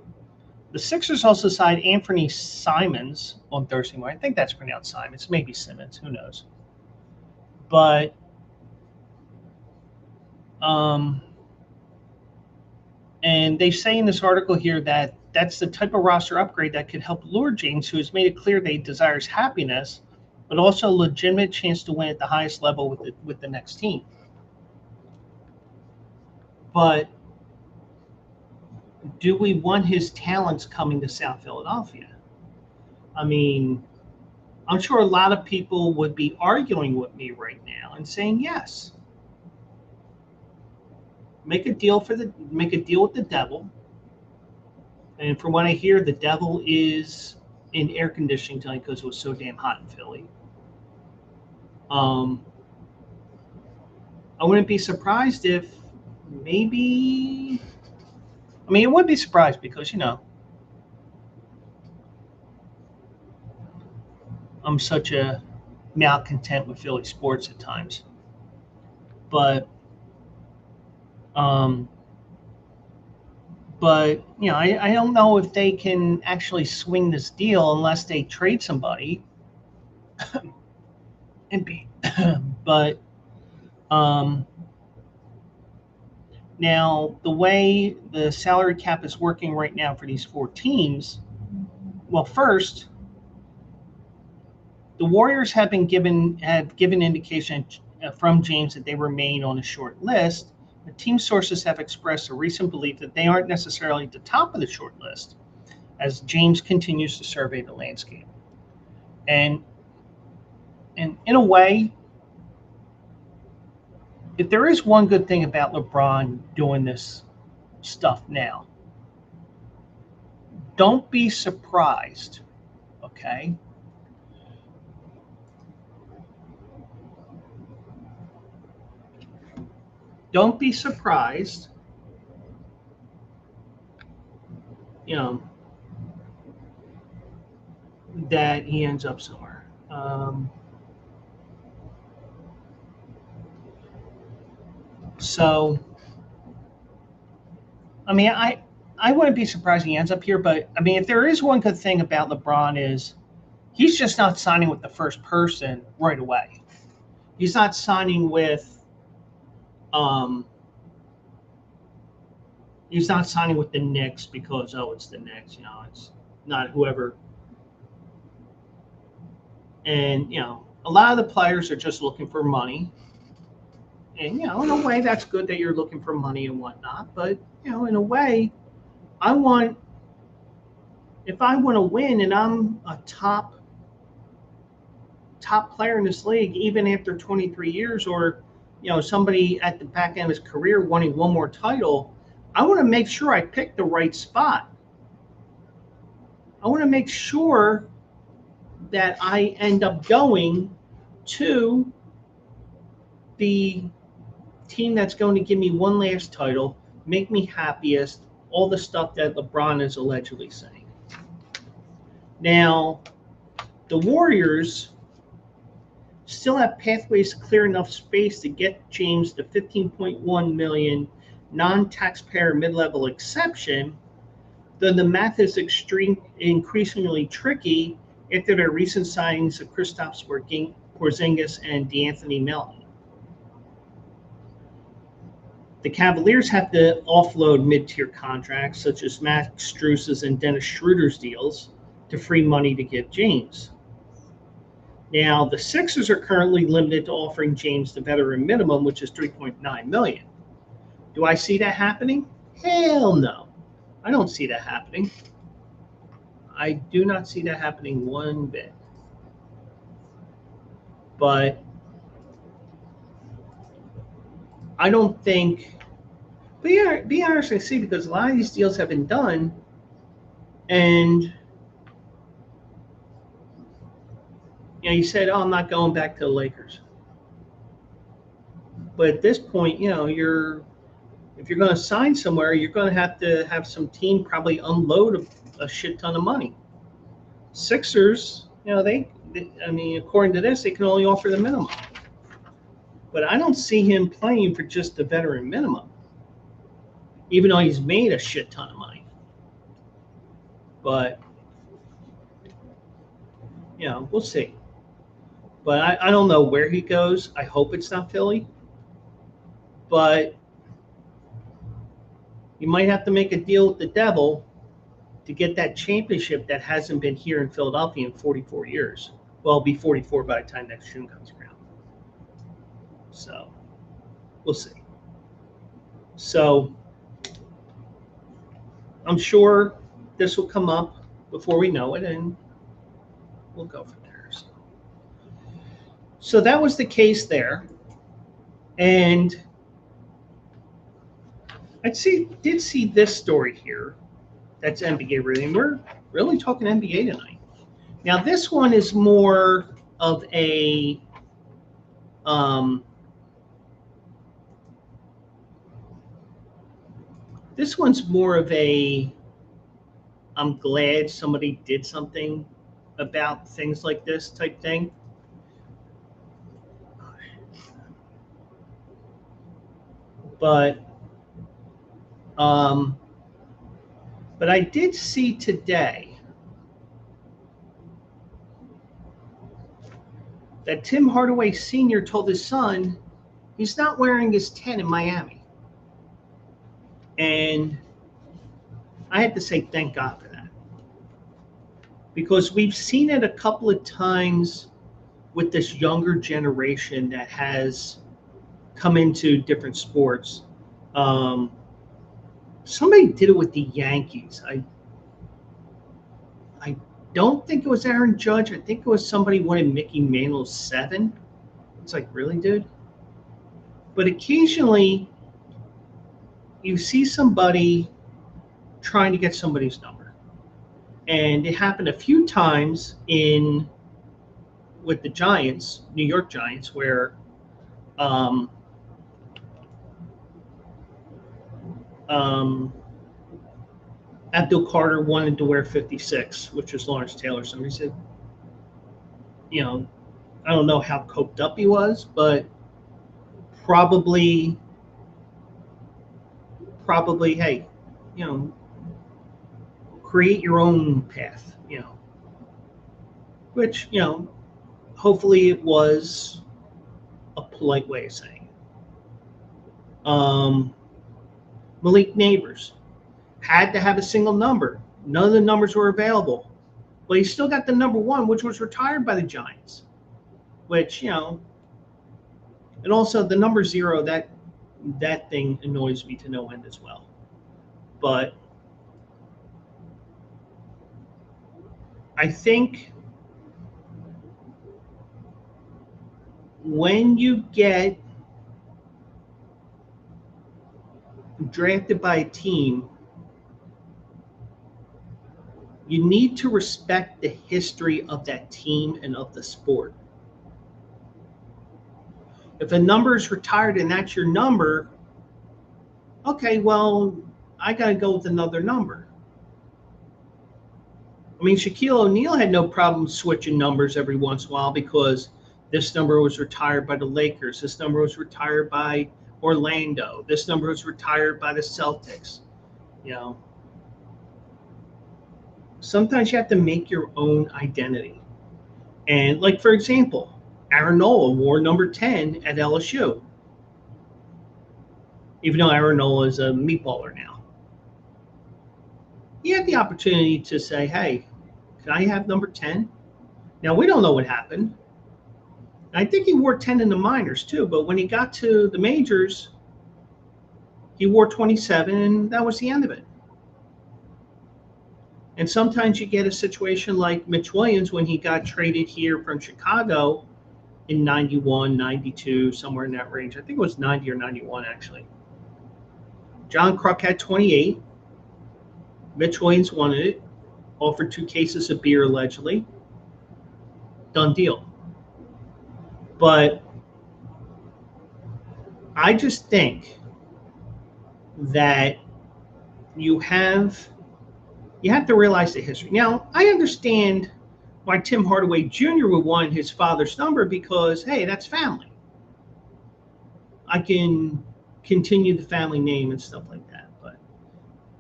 the Sixers also signed Anthony Simons on Thursday morning. I think that's pronounced Simons, maybe Simmons, who knows. But and they say in this article here that that's the type of roster upgrade that could help lure James, who has made it clear that he desires happiness, but also a legitimate chance to win at the highest level with the next team. But do we want his talents coming to South Philadelphia? I mean, I'm sure a lot of people would be arguing with me right now and saying yes. Make a deal with the devil. And from what I hear, the devil is in air conditioning tonight because it was so damn hot in Philly. I wouldn't be surprised if maybe. I mean, it would be surprised because, I'm such a malcontent with Philly sports at times. But I don't know if they can actually swing this deal unless they trade somebody. But now the way the salary cap is working right now for these 4 teams, well, first, the Warriors have given indication from James that they remain on a short list. The team sources have expressed a recent belief that they aren't necessarily at the top of the short list as James continues to survey the landscape. And in a way, if there is one good thing about LeBron doing this stuff now, don't be surprised, okay? Don't be surprised, that he ends up somewhere. So, I mean, I wouldn't be surprised he ends up here, but I mean, if there is one good thing about LeBron is he's just not signing with the first person right away. He's not signing with he's not signing with the Knicks because it's the Knicks, it's not whoever. And a lot of the players are just looking for money. And in a way that's good that you're looking for money and whatnot, but in a way, if I want to win and I'm a top player in this league, even after 23 years, or somebody at the back end of his career wanting one more title, I want to make sure I pick the right spot. I want to make sure that I end up going to the team that's going to give me one last title, make me happiest, all the stuff that LeBron is allegedly saying. Now, the Warriors still have pathways to clear enough space to get James the $15.1 million non-taxpayer mid-level exception, though the math is increasingly tricky after their recent signings of Kristaps Porzingis and DeAnthony Melton. The Cavaliers have to offload mid-tier contracts such as Max Strus's and Dennis Schroeder's deals to free money to give James. Now, the Sixers are currently limited to offering James the veteran minimum, which is $3.9 million. Do I see that happening? Hell no. I don't see that happening. I do not see that happening one bit. But I don't think, be honest and see, because a lot of these deals have been done, and you said, "Oh, I'm not going back to the Lakers." But at this point, if you're going to sign somewhere, you're going to have some team probably unload a shit ton of money. Sixers, according to this, they can only offer the minimum. But I don't see him playing for just the veteran minimum, even though he's made a shit ton of money. But, we'll see. But I don't know where he goes. I hope it's not Philly. But you might have to make a deal with the devil to get that championship that hasn't been here in Philadelphia in 44 years. Well, it'll be 44 by the time next June comes around. So, we'll see. So, I'm sure this will come up before we know it, and we'll go from there. So that was the case there. And I did see this story here. That's NBA related. We're really talking NBA tonight. Now, this one is more of a I'm glad somebody did something about things like this type thing. But I did see today that Tim Hardaway Sr. told his son he's not wearing his 10 in Miami. And I have to say thank God for that. Because we've seen it a couple of times with this younger generation that has come into different sports. Somebody did it with the Yankees. I don't think it was Aaron Judge. I think it was somebody wanted Mickey Mantle's 7. It's like, really, dude? But occasionally, you see somebody trying to get somebody's number. And it happened a few times with the Giants, New York Giants, where Abdul Carter wanted to wear 56, which was Lawrence Taylor. Somebody said, I don't know how coked up he was, but probably, hey, create your own path, which, hopefully it was a polite way of saying it. Malik Neighbors had to have a single number. None of the numbers were available. But he still got the number 1, which was retired by the Giants. Which, and also the number 0, that thing annoys me to no end as well. But I think when you get drafted by a team, you need to respect the history of that team and of the sport. If a number is retired and that's your number, okay, well, I got to go with another number. I mean, Shaquille O'Neal had no problem switching numbers every once in a while because this number was retired by the Lakers. This number was retired by Orlando. This number was retired by the Celtics. sometimes you have to make your own identity. And like, for example, Aaron Nola wore number 10 at LSU, even though Aaron Nola is a meatballer now. He had the opportunity to say, hey, can I have number 10? Now, we don't know what happened. I think he wore 10 in the minors too, but when he got to the majors, he wore 27, and that was the end of it. And sometimes you get a situation like Mitch Williams when he got traded here from Chicago in 91, 92, somewhere in that range. I think it was 90 or 91, actually. John Kruk had 28. Mitch Williams wanted it, offered 2 cases of beer, allegedly. Done deal. But I just think that you have to realize the history. Now, I understand why Tim Hardaway Jr. would want his father's number because, hey, that's family. I can continue the family name and stuff like that.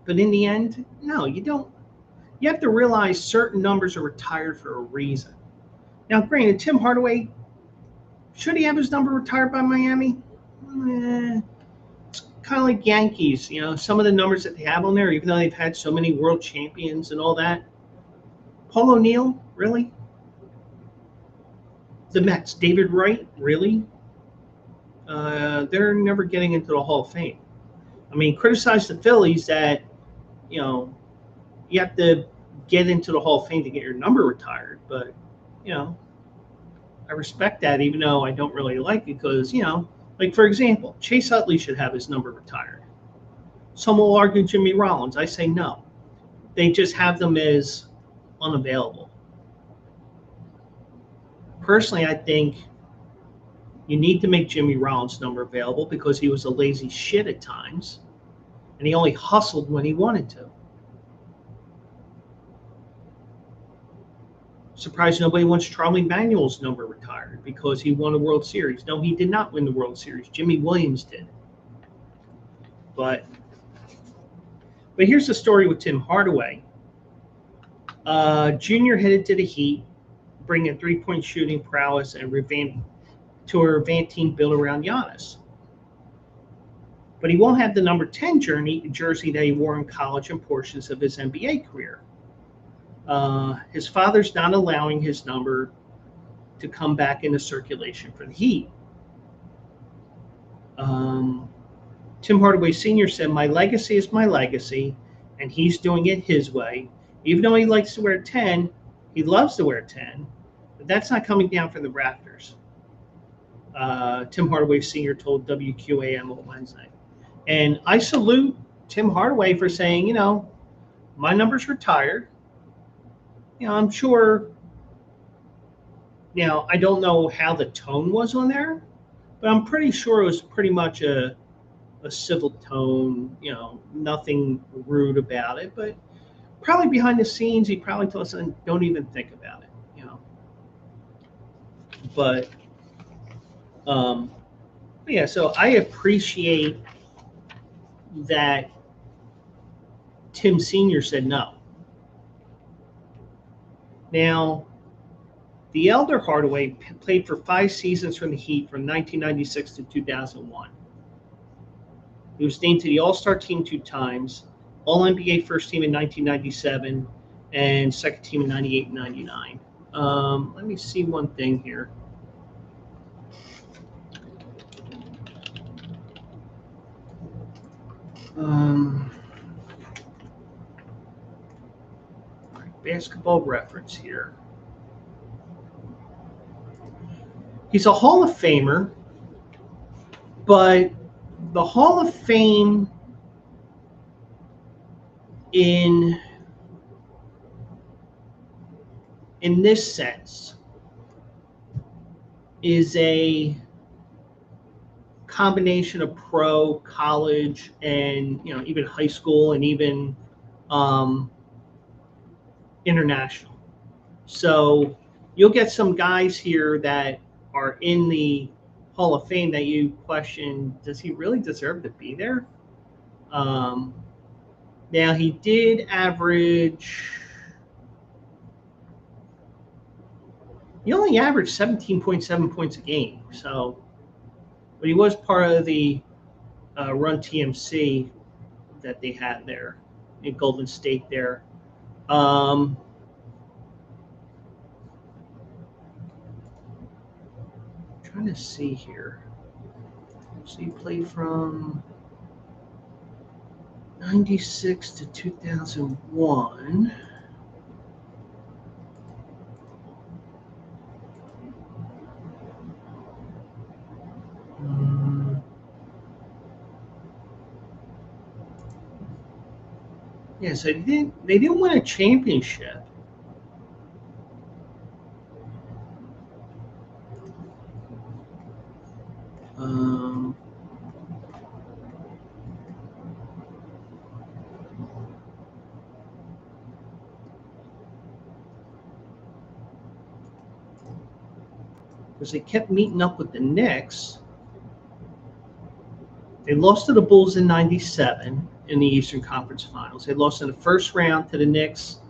But in the end, no, you don't. You have to realize certain numbers are retired for a reason. Now, granted, Tim Hardaway, should he have his number retired by Miami? It's kind of like Yankees, some of the numbers that they have on there, even though they've had so many world champions and all that. Paul O'Neill, really? The Mets, David Wright, really? They're never getting into the Hall of Fame. I mean, criticize the Phillies that, you have to get into the Hall of Fame to get your number retired. But, I respect that, even though I don't really like it because, like, for example, Chase Utley should have his number retired. Some will argue Jimmy Rollins. I say no. They just have them as unavailable. Personally, I think you need to make Jimmy Rollins' number available because he was a lazy shit at times, and he only hustled when he wanted to. Surprised nobody wants Charlie Manuel's number retired because he won a World Series. No, he did not win the World Series. Jimmy Williams did. But here's the story with Tim Hardaway. Junior headed to the Heat, bringing 3-point shooting prowess and to a revamped team built around Giannis. But he won't have the number 10 jersey that he wore in college and portions of his NBA career. His father's not allowing his number to come back into circulation for the Heat. Tim Hardaway Sr. said, my legacy is my legacy, and he's doing it his way. Even though he likes to wear 10, he loves to wear 10, but that's not coming down from the rafters. Tim Hardaway Sr. told WQAM on Wednesday. And I salute Tim Hardaway for saying, my number's retired. I'm sure, I don't know how the tone was on there, but I'm pretty sure it was pretty much a civil tone, nothing rude about it. But probably behind the scenes, he probably told us, don't even think about it, But, yeah, so I appreciate that Tim Sr. said no. Now, the elder Hardaway played for 5 seasons from the Heat from 1996 to 2001. He was named to the All-Star team 2 times, All-NBA first team in 1997, and second team in 98 and 99. Let me see one thing here. Basketball reference here. He's a Hall of Famer, but the Hall of Fame in this sense is a combination of pro, college, and even high school, and even international. So you'll get some guys here that are in the Hall of Fame that you question, does he really deserve to be there? Now, he did average he only averaged 17.7 points a game. So, but he was part of the Run TMC that they had there in Golden State there. Trying to see here. So he played from 96 to 2001. Yeah, so they didn't win a championship. Because they kept meeting up with the Knicks. They lost to the Bulls in 97 in the Eastern Conference Finals. They lost in the first round to the Knicks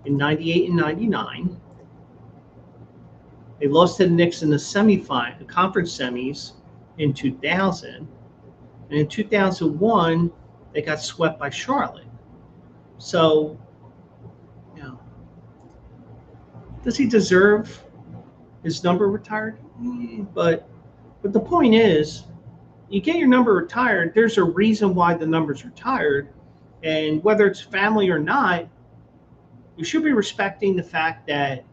in 98 and 99. They lost to the Knicks in the conference semis in 2000. And in 2001, they got swept by Charlotte. So, you know, does he deserve his number retired? But the point is, you get your number retired, there's a reason why the number's retired. And whether it's family or not, you should be respecting the fact that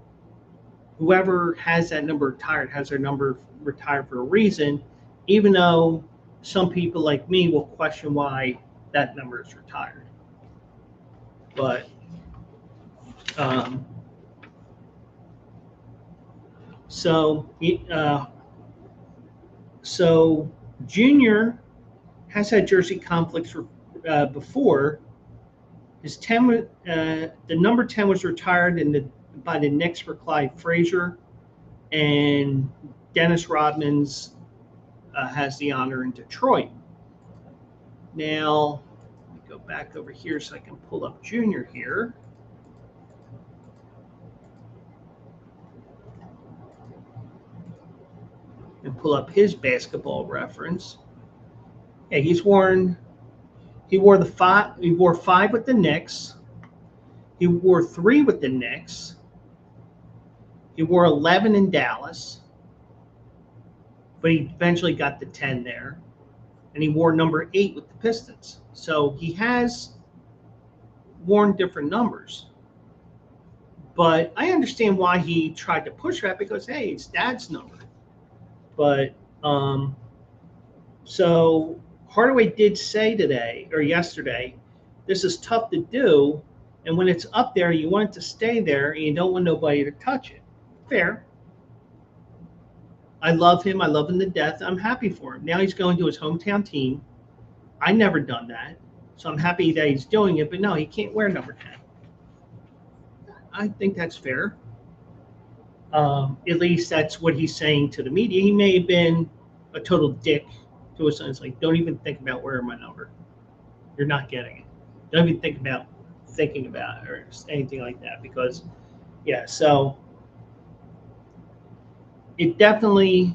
whoever has that number retired has their number retired for a reason, even though some people like me will question why that number is retired. But so Junior has had jersey conflicts before. His 10, the number 10 was retired by the Knicks for Clyde Frazier, and Dennis Rodman's has the honor in Detroit. Now, let me go back over here so I can pull up Junior here. And pull up his basketball reference. Yeah, he wore 5 with the Knicks. He wore 3 with the Knicks. He wore 11 in Dallas, but he eventually got the 10 there. And he wore number 8 with the Pistons. So he has worn different numbers. But I understand why he tried to push that, because, hey, it's Dad's number. But so Hardaway did say today or yesterday, this is tough to do. And when it's up there, you want it to stay there and you don't want nobody to touch it. Fair. I love him. I love him to death. I'm happy for him. Now he's going to his hometown team. I never done that. So I'm happy that he's doing it. But no, he can't wear number 10. I think that's fair. At least that's what he's saying to the media. He may have been a total dick to his son. It's like, don't even think about wearing my number. You're not getting it. Don't even think about thinking about it or anything like that. Because, yeah, so it definitely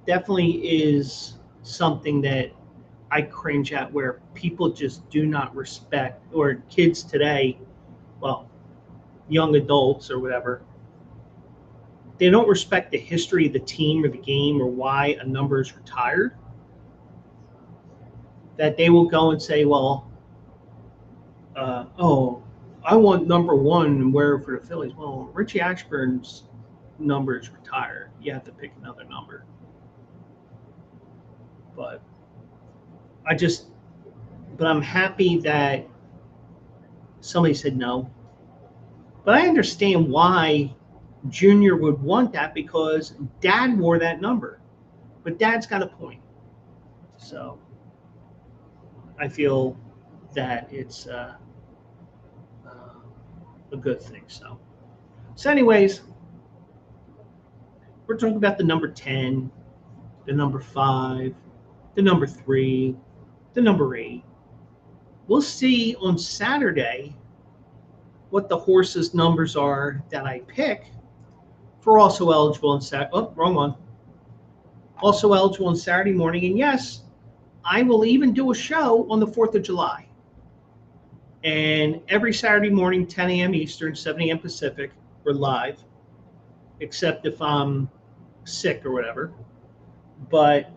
is something that I cringe at, where people just do not respect, or kids today, well, young adults or whatever, they don't respect the history of the team or the game or why a number is retired. That they will go and say, well, I want number 1 and wear it for the Phillies. Well, Richie Ashburn's number is retired. You have to pick another number. But I'm happy that somebody said no. But I understand why Junior would want that, because Dad wore that number. But Dad's got a point. So I feel that it's a good thing. So anyways, we're talking about the number 10, the number 5, the number 3, the number 8. We'll see on Saturday what the horses' numbers are that I pick for also eligible on Saturday. Oh, wrong one. Also eligible on Saturday morning. And yes, I will even do a show on the 4th of July. And every Saturday morning, 10 a.m. Eastern, 7 a.m. Pacific, we're live, except if I'm sick or whatever. But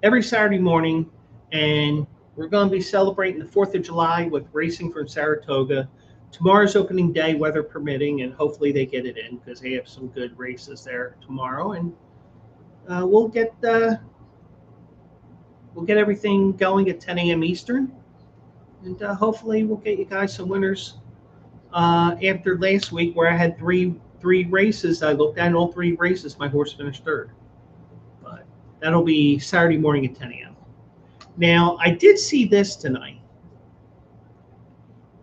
every Saturday morning, and we're going to be celebrating the 4th of July with racing from Saratoga. Tomorrow's opening day, weather permitting, and hopefully they get it in because they have some good races there tomorrow. And we'll get everything going at 10 a.m. Eastern, and hopefully we'll get you guys some winners. After last week, where I had three races, I looked at all 3 races. My horse finished 3rd, but that'll be Saturday morning at 10 a.m. Now, I did see this tonight,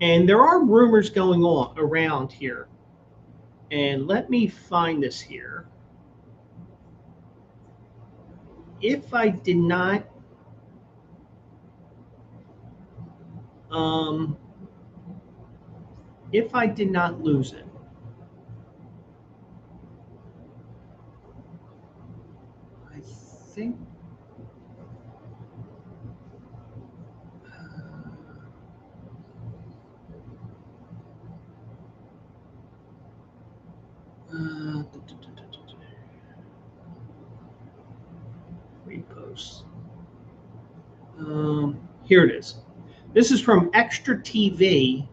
and there are rumors going on around here. And let me find this here. If I did not, lose it, I think. Repost. Here it is. This is from Extra TV.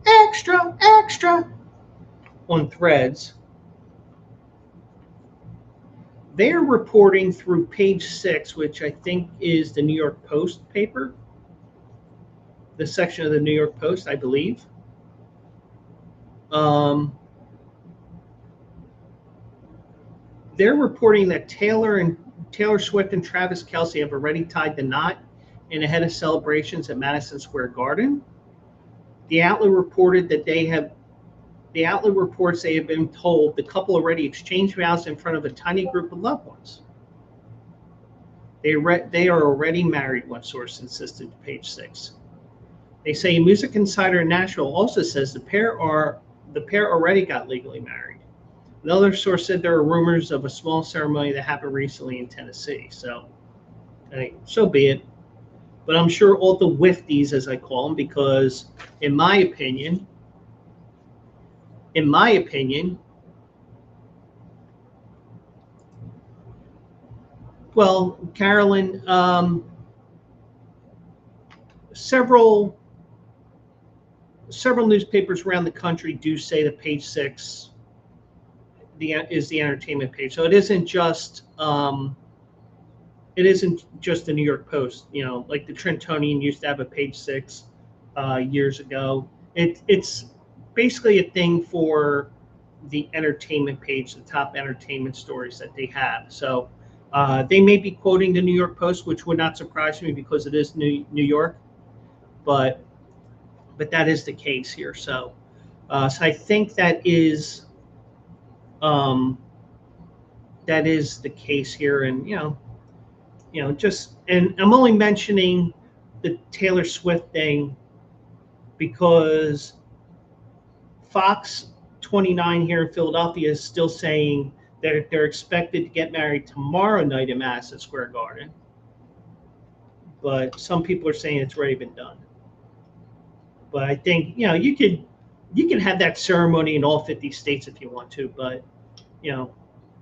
Extra on Threads. They are reporting through page 6, which I think is the New York Post paper, the section of the New York Post, I believe. They're reporting that Taylor Swift and Travis Kelce have already tied the knot in ahead of celebrations at Madison Square Garden. The outlet reports they have been told the couple already exchanged vows in front of a tiny group of loved ones. They are already married, one source insisted to page 6. They say Music Insider in Nashville also says the pair already got legally married. Another source said there are rumors of a small ceremony that happened recently in Tennessee. So, so be it. But I'm sure all the Wifties, as I call them, because in my opinion, well, Carolyn, several newspapers around the country do say that page 6 is the entertainment page. So it isn't just the New York Post. Like the Trentonian used to have a page 6 years ago. It's basically a thing for the entertainment page, the top entertainment stories that they have. So they may be quoting the New York Post, which would not surprise me because it is New York, but that is the case here. So I think that is the case here. And and I'm only mentioning the Taylor Swift thing because Fox 29 here in Philadelphia is still saying that they're expected to get married tomorrow night in Madison Square Garden. But some people are saying it's already been done. But I think, you can have that ceremony in all 50 states if you want to. But,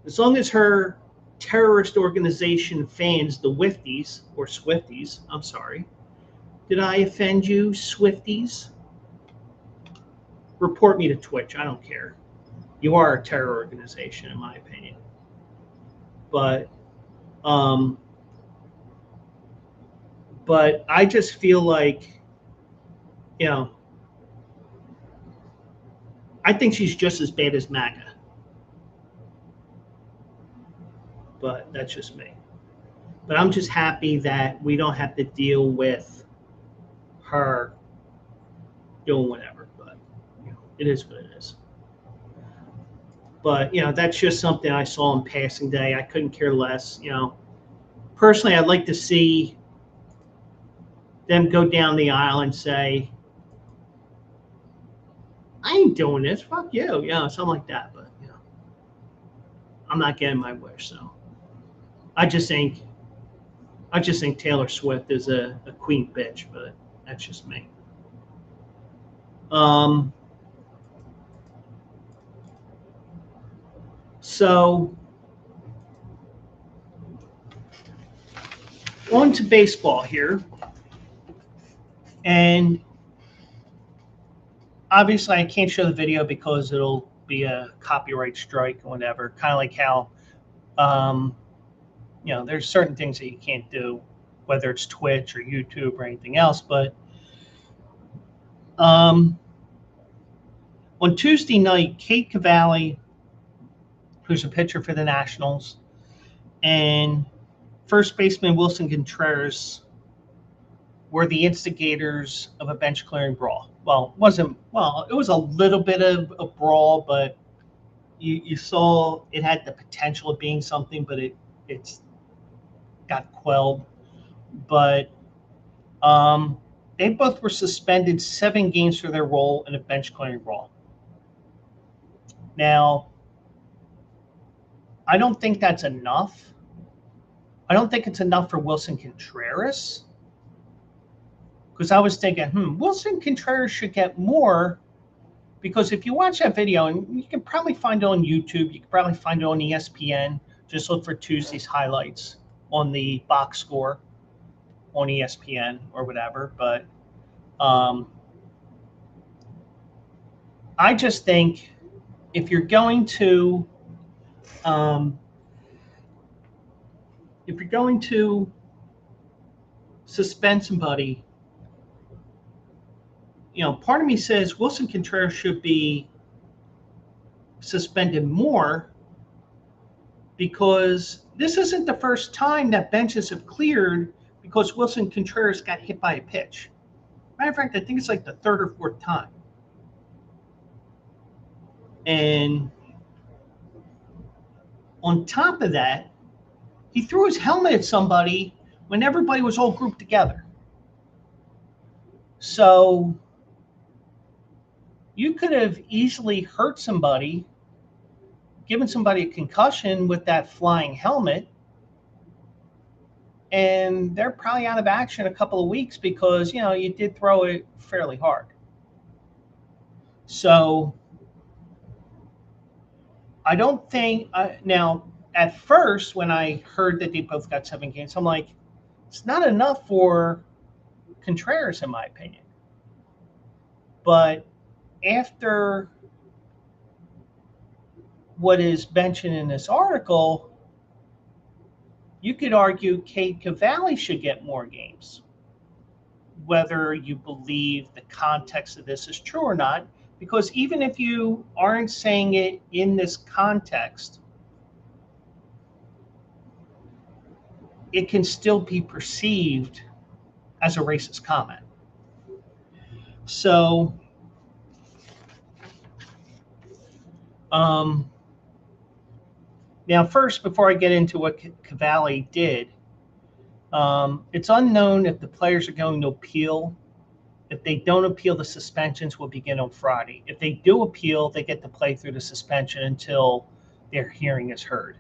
as long as her terrorist organization fans, the Wifties, or Swifties, I'm sorry. Did I offend you, Swifties? Report me to Twitch. I don't care. You are a terror organization, in my opinion. But I just feel like, I think she's just as bad as MAGA. But that's just me. But I'm just happy that we don't have to deal with her doing whatever. But it is what it is. But that's just something I saw in passing day. I couldn't care less. Personally, I'd like to see them go down the aisle and say, I ain't doing this. Fuck you. Something like that. But I'm not getting my wish. So I just think Taylor Swift is a queen bitch. But that's just me. So on to baseball here, and obviously I can't show the video because it'll be a copyright strike or whatever. Kind of like how, there's certain things that you can't do, whether it's Twitch or YouTube or anything else. But on Tuesday night, Kate Cavalli, who's a pitcher for the Nationals, and first baseman Wilson Contreras were the instigators of a bench clearing brawl. Well, it was a little bit of a brawl, but you saw it had the potential of being something, but it's got quelled. But they both were suspended 7 games for their role in a bench clearing brawl. Now, I don't think that's enough. I don't think it's enough for Wilson Contreras. Because I was thinking, Wilson Contreras should get more, because if you watch that video, and you can probably find it on YouTube, you can probably find it on ESPN, just look for Tuesday's highlights on the box score on ESPN or whatever. But I just think if you're going to suspend somebody, part of me says Wilson Contreras should be suspended more, because this isn't the first time that benches have cleared because Wilson Contreras got hit by a pitch. Matter of fact, I think it's like the 3rd or 4th time. And on top of that, he threw his helmet at somebody when everybody was all grouped together. So you could have easily hurt somebody, given somebody a concussion with that flying helmet, and they're probably out of action a couple of weeks because, you did throw it fairly hard. So I don't think, now, at first, when I heard that they both got 7 games, I'm like, it's not enough for Contreras, in my opinion. But after what is mentioned in this article, you could argue Kate Cavalli should get more games, whether you believe the context of this is true or not, because even if you aren't saying it in this context, it can still be perceived as a racist comment. So, now first, before I get into what Cavalli did, it's unknown if the players are going to appeal. If they don't appeal, the suspensions will begin on Friday. If they do appeal, they get to play through the suspension until their hearing is heard.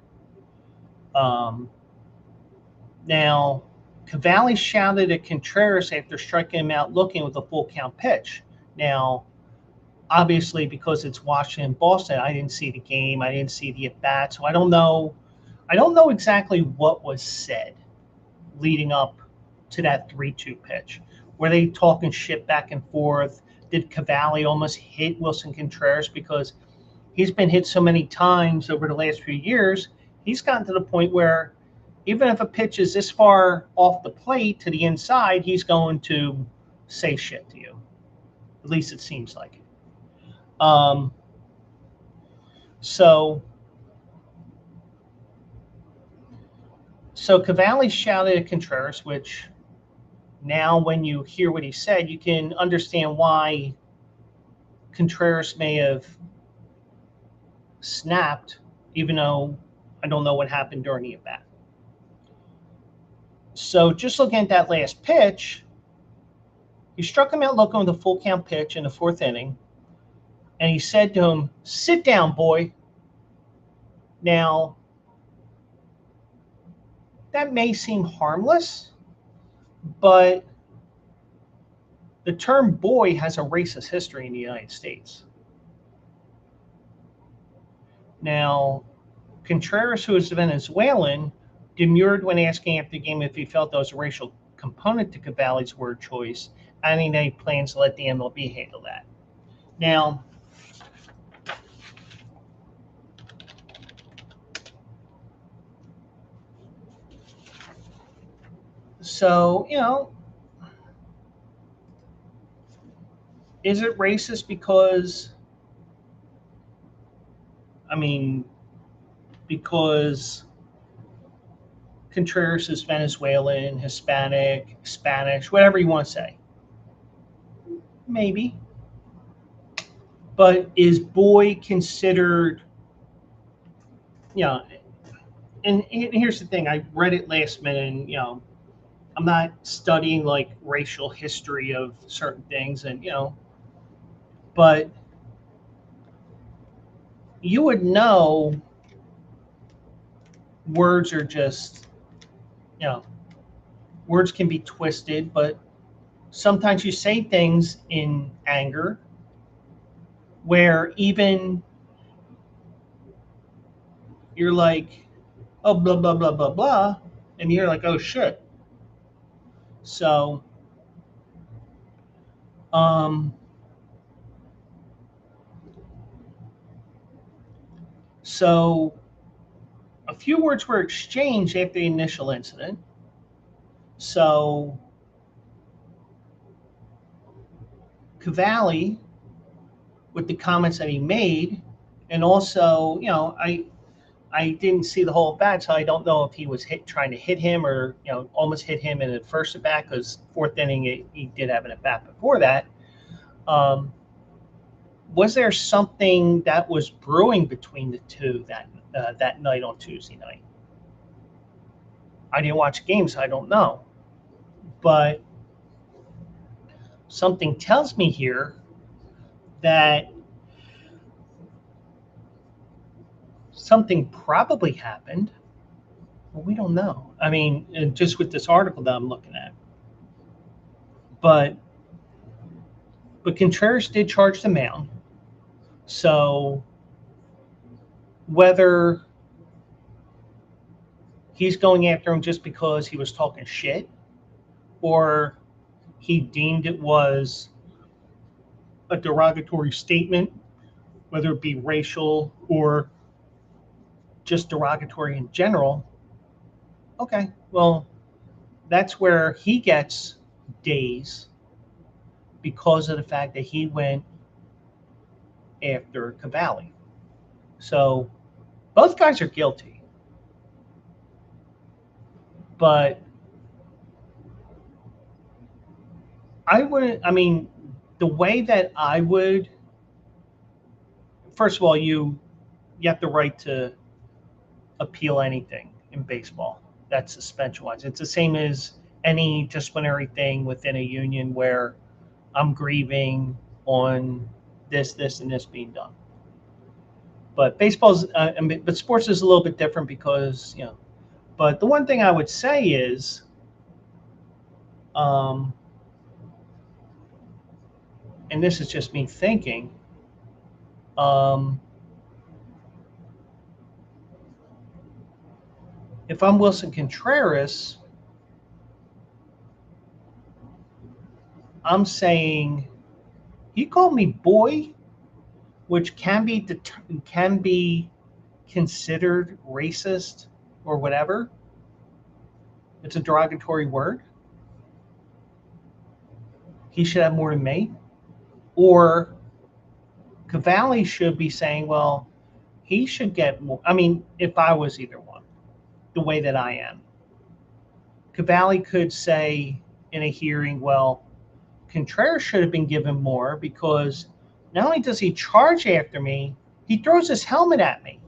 Now, Cavalli shouted at Contreras after striking him out looking with a full count pitch. Now, obviously, because it's Washington, Boston, I didn't see the game. I didn't see the at-bat, so I don't know exactly what was said leading up to that 3-2 pitch. Were they talking shit back and forth? Did Cavalli almost hit Wilson Contreras? Because he's been hit so many times over the last few years, he's gotten to the point where even if a pitch is this far off the plate to the inside, he's going to say shit to you. At least it seems like it. So Cavalli shouted at Contreras, which now when you hear what he said, you can understand why Contreras may have snapped, even though I don't know what happened during the at-bat. So just looking at that last pitch, he struck him out looking with a full count pitch in the 4th inning. And he said to him, "Sit down, boy." Now, that may seem harmless, but the term boy has a racist history in the United States. Now, Contreras, who is Venezuelan, demurred when asking after the game if he felt there was a racial component to Cavalli's word choice, adding that he plans to let the MLB handle that. Now, so, is it racist because, because Contreras is Venezuelan, Hispanic, Spanish, whatever you want to say? Maybe. But is boy considered, and here's the thing, I read it last minute, and, I'm not studying like racial history of certain things, and, but you would know words are just, words can be twisted, but sometimes you say things in anger where even you're like, oh, blah, blah, blah, blah, blah, and you're like, oh, shit. So, so a few words were exchanged after the initial incident. So Cavalli, with the comments that he made, and also, I didn't see the whole bat, so I don't know if he was trying to hit him or, almost hit him in the first at bat, because fourth inning he did have an at bat before that. Was there something that was brewing between the two that night on Tuesday night? I didn't watch games, so I don't know. But something tells me here that something probably happened. Well, we don't know. I mean, just with this article that I'm looking at. But Contreras did charge the mound. So whether he's going after him just because he was talking shit, or he deemed it was a derogatory statement, whether it be racial or just derogatory in general, okay, well, that's where he gets days because of the fact that he went after Cavalli. So both guys are guilty. But the way that I would, first of all, you have the right to appeal anything in baseball. That's suspension-wise. It's the same as any disciplinary thing within a union where I'm grieving on this, and this being done. But but sports is a little bit different because, but the one thing I would say is, and this is just me thinking, if I'm Wilson Contreras, I'm saying, he called me boy, which can be considered racist or whatever. It's a derogatory word. He should have more than me. Or Cavalli should be saying, well, he should get more. I mean, if I was either one, the way that I am, Cavalli could say in a hearing, well, Contreras should have been given more because not only does he charge after me, he throws his helmet at me.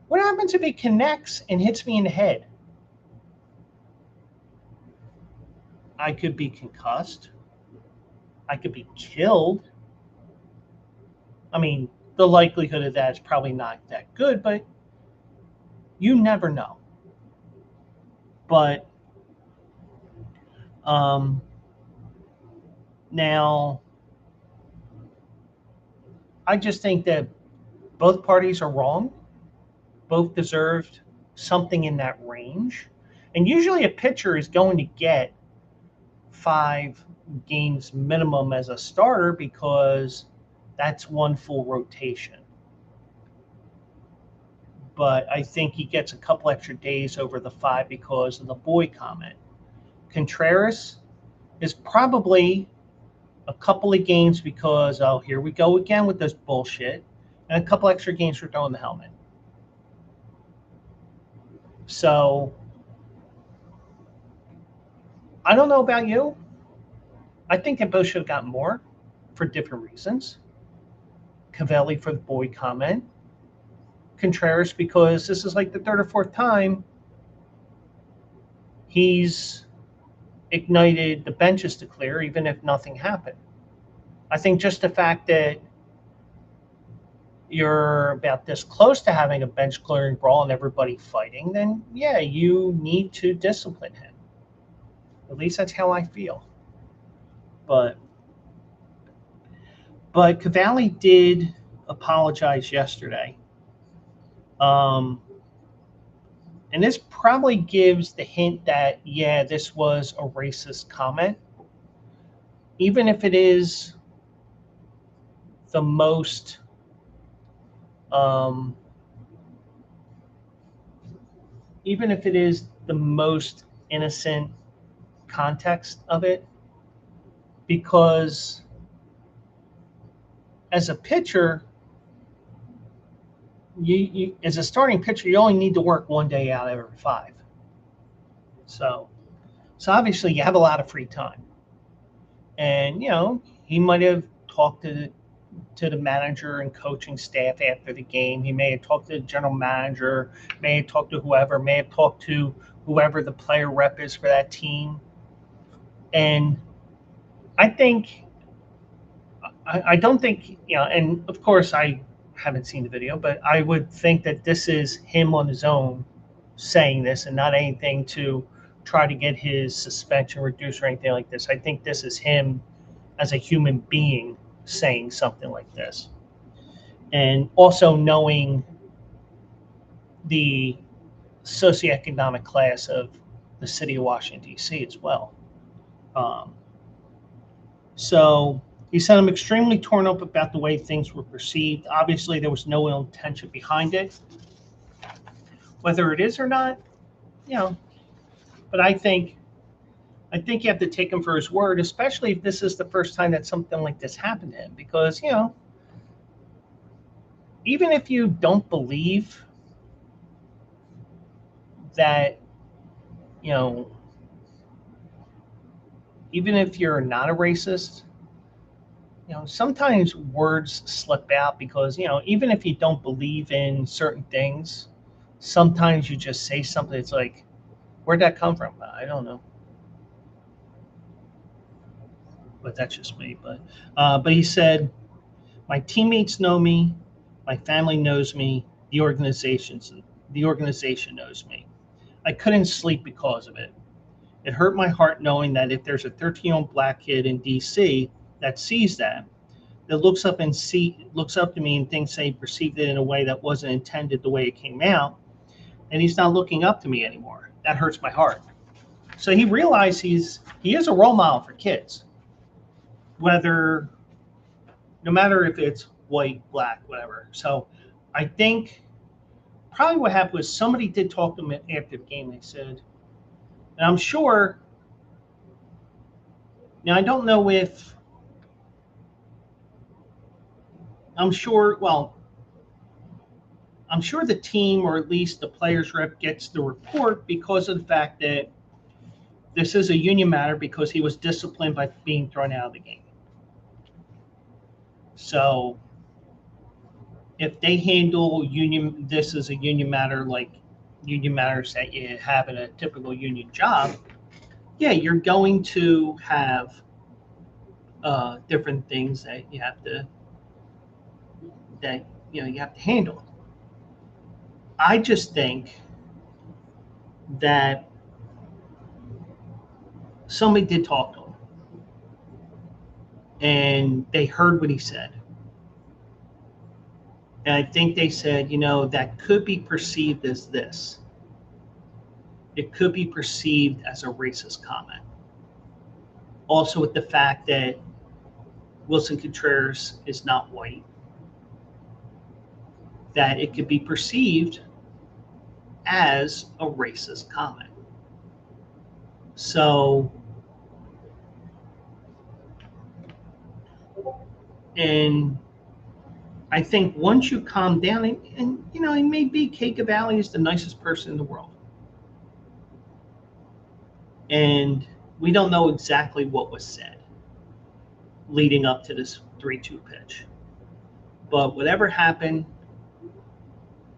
What happens if he connects and hits me in the head? I could be concussed. I could be killed. I mean, the likelihood of that is probably not that good, but you never know. But now, I just think that both parties are wrong. Both deserved something in that range. And usually a pitcher is going to get 5 games minimum as a starter because that's one full rotation. But I think he gets a couple extra days over the 5 because of the boy comment. Contreras is probably a couple of games because, oh, here we go again with this bullshit, and a couple extra games for throwing the helmet. So, I don't know about you. I think they both should have gotten more for different reasons. Cavelli for the boy comment. Contreras because this is like the 3rd or 4th time he's ignited the benches to clear, even if nothing happened. I think just the fact that you're about this close to having a bench clearing brawl and everybody fighting, then yeah, you need to discipline him. At least that's how I feel. But Cavalli did apologize yesterday. And this probably gives the hint that, yeah, this was a racist comment. Even if it is the most innocent context of it, because as a pitcher, you as a starting pitcher, you only need to work 1 day out of every 5. So obviously you have a lot of free time, and he might have talked to the manager and coaching staff after the game. He may have talked to the general manager, may have talked to whoever, may have talked to whoever the player rep is for that team. And I don't think, and of course I haven't seen the video, but I would think that this is him on his own saying this and not anything to try to get his suspension reduced or anything like this. I think this is him as a human being saying something like this. And also knowing the socioeconomic class of the city of Washington, D.C. as well. So he said, I'm extremely torn up about the way things were perceived. Obviously, there was no ill intention behind it. Whether it is or not, but I think you have to take him for his word, especially if this is the first time that something like this happened to him. Because, even if you don't believe that, even if you're not a racist, sometimes words slip out because, even if you don't believe in certain things, sometimes you just say something. It's like, where'd that come from? I don't know. But that's just me. But he said, my teammates know me, my family knows me, the organization knows me. I couldn't sleep because of it. It hurt my heart knowing that if there's a 13-year-old black kid in D.C. that sees that looks up to me and thinks they perceived it in a way that wasn't intended the way it came out, and he's not looking up to me anymore. That hurts my heart. So he realized he is a role model for kids. No matter if it's white, black, whatever. So I think probably what happened was somebody did talk to him after the game. They said, and I'm sure, now I don't know if, I'm sure the team, or at least the players rep, gets the report because of the fact that this is a union matter because he was disciplined by being thrown out of the game. So if they handle this as a union matter, like union matters that you have in a typical union job, yeah, you're going to have different things that you have to that you have to handle. I just think that somebody did talk to him, and they heard what he said. And I think they said, that could be perceived as this. It could be perceived as a racist comment. Also, with the fact that Wilson Contreras is not white, that it could be perceived as a racist comment. So, and I think once you calm down, and it may be Kay Cavalli is the nicest person in the world. And we don't know exactly what was said leading up to this 3-2 pitch. But whatever happened,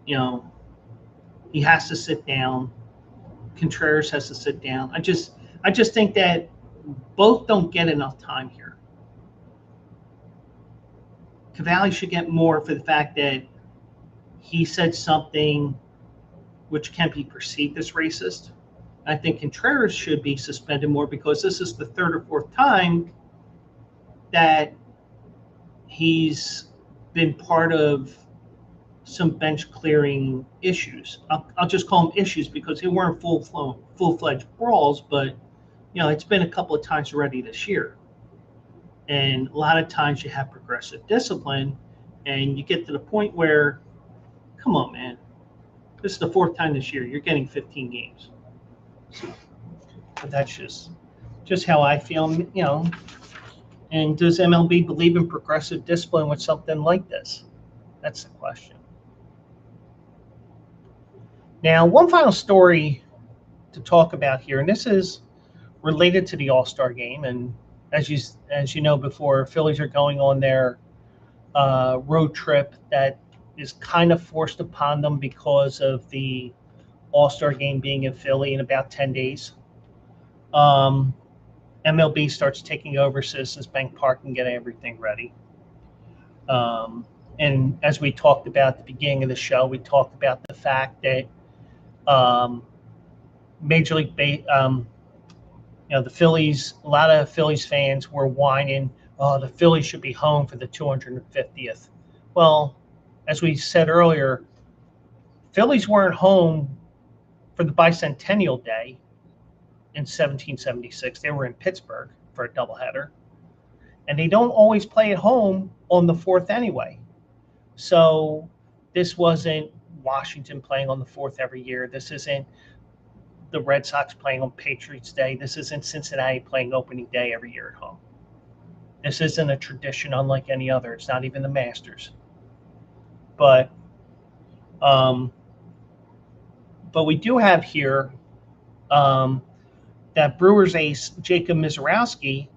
he has to sit down. Contreras has to sit down. I just think that both don't get enough time here. Cavalli should get more for the fact that he said something which can be perceived as racist. I think Contreras should be suspended more because this is the third or fourth time that he's been part of some bench clearing issues. I'll just call them issues because they weren't full-fledged brawls, but it's been a couple of times already this year. And a lot of times you have progressive discipline, and you get to the point where, come on, man, this is the fourth time this year. You're getting 15 games. But that's just how I feel, And does MLB believe in progressive discipline with something like this? That's the question. Now, one final story to talk about here, and this is related to the All-Star game. And as you know before, Phillies are going on their road trip that is kind of forced upon them because of the All-Star game being in Philly in about 10 days. MLB starts taking over Citizens Bank Park and getting everything ready. And as we talked about at the beginning of the show, we talked about the fact that Major League the Phillies, a lot of Phillies fans were whining, oh, the Phillies should be home for the 250th. Well, as we said earlier, Phillies weren't home for the bicentennial day in 1776. They were in Pittsburgh for a doubleheader. And they don't always play at home on the 4th anyway. So this wasn't Washington playing on the 4th every year. This isn't the Red Sox playing on Patriots Day. This isn't Cincinnati playing opening day every year at home. This isn't a tradition unlike any other. It's not even the Masters. But we do have here that Brewers ace Jacob Misiorowski.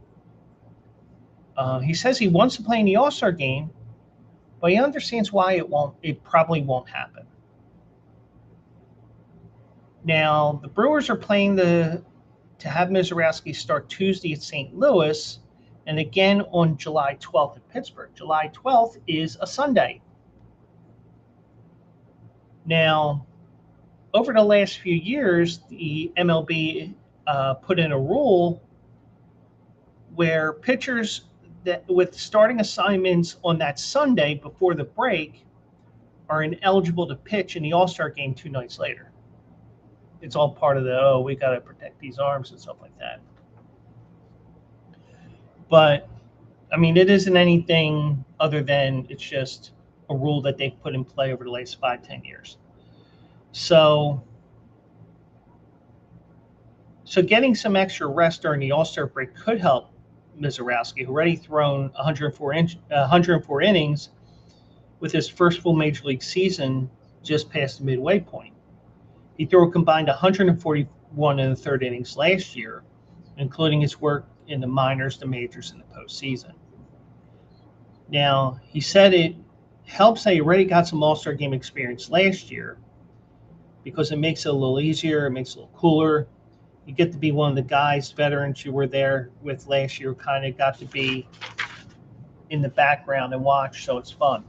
He says he wants to play in the All-Star game, but he understands why it probably won't happen. Now, the Brewers are playing to have Misiorowski start Tuesday at St. Louis and again on July 12th at Pittsburgh. July 12th is a Sunday. Now, over the last few years, the MLB put in a rule where pitchers that with starting assignments on that Sunday before the break are ineligible to pitch in the All-Star game 2 nights later. It's all part of we got to protect these arms and stuff like that. But, I mean, it isn't anything other than it's just a rule that they've put in play over the last 5-10 years. So getting some extra rest during the All-Star break could help Misiorowski, who already thrown 104 innings with his first full Major League season just past the midway point. He threw a combined 141 in the third innings last year, including his work in the minors, the majors, and the postseason. Now, he said it helps that he already got some All-Star game experience last year because it makes it a little easier, it makes it a little cooler. You get to be one of the guys, veterans you were there with last year, kind of got to be in the background and watch, so it's fun.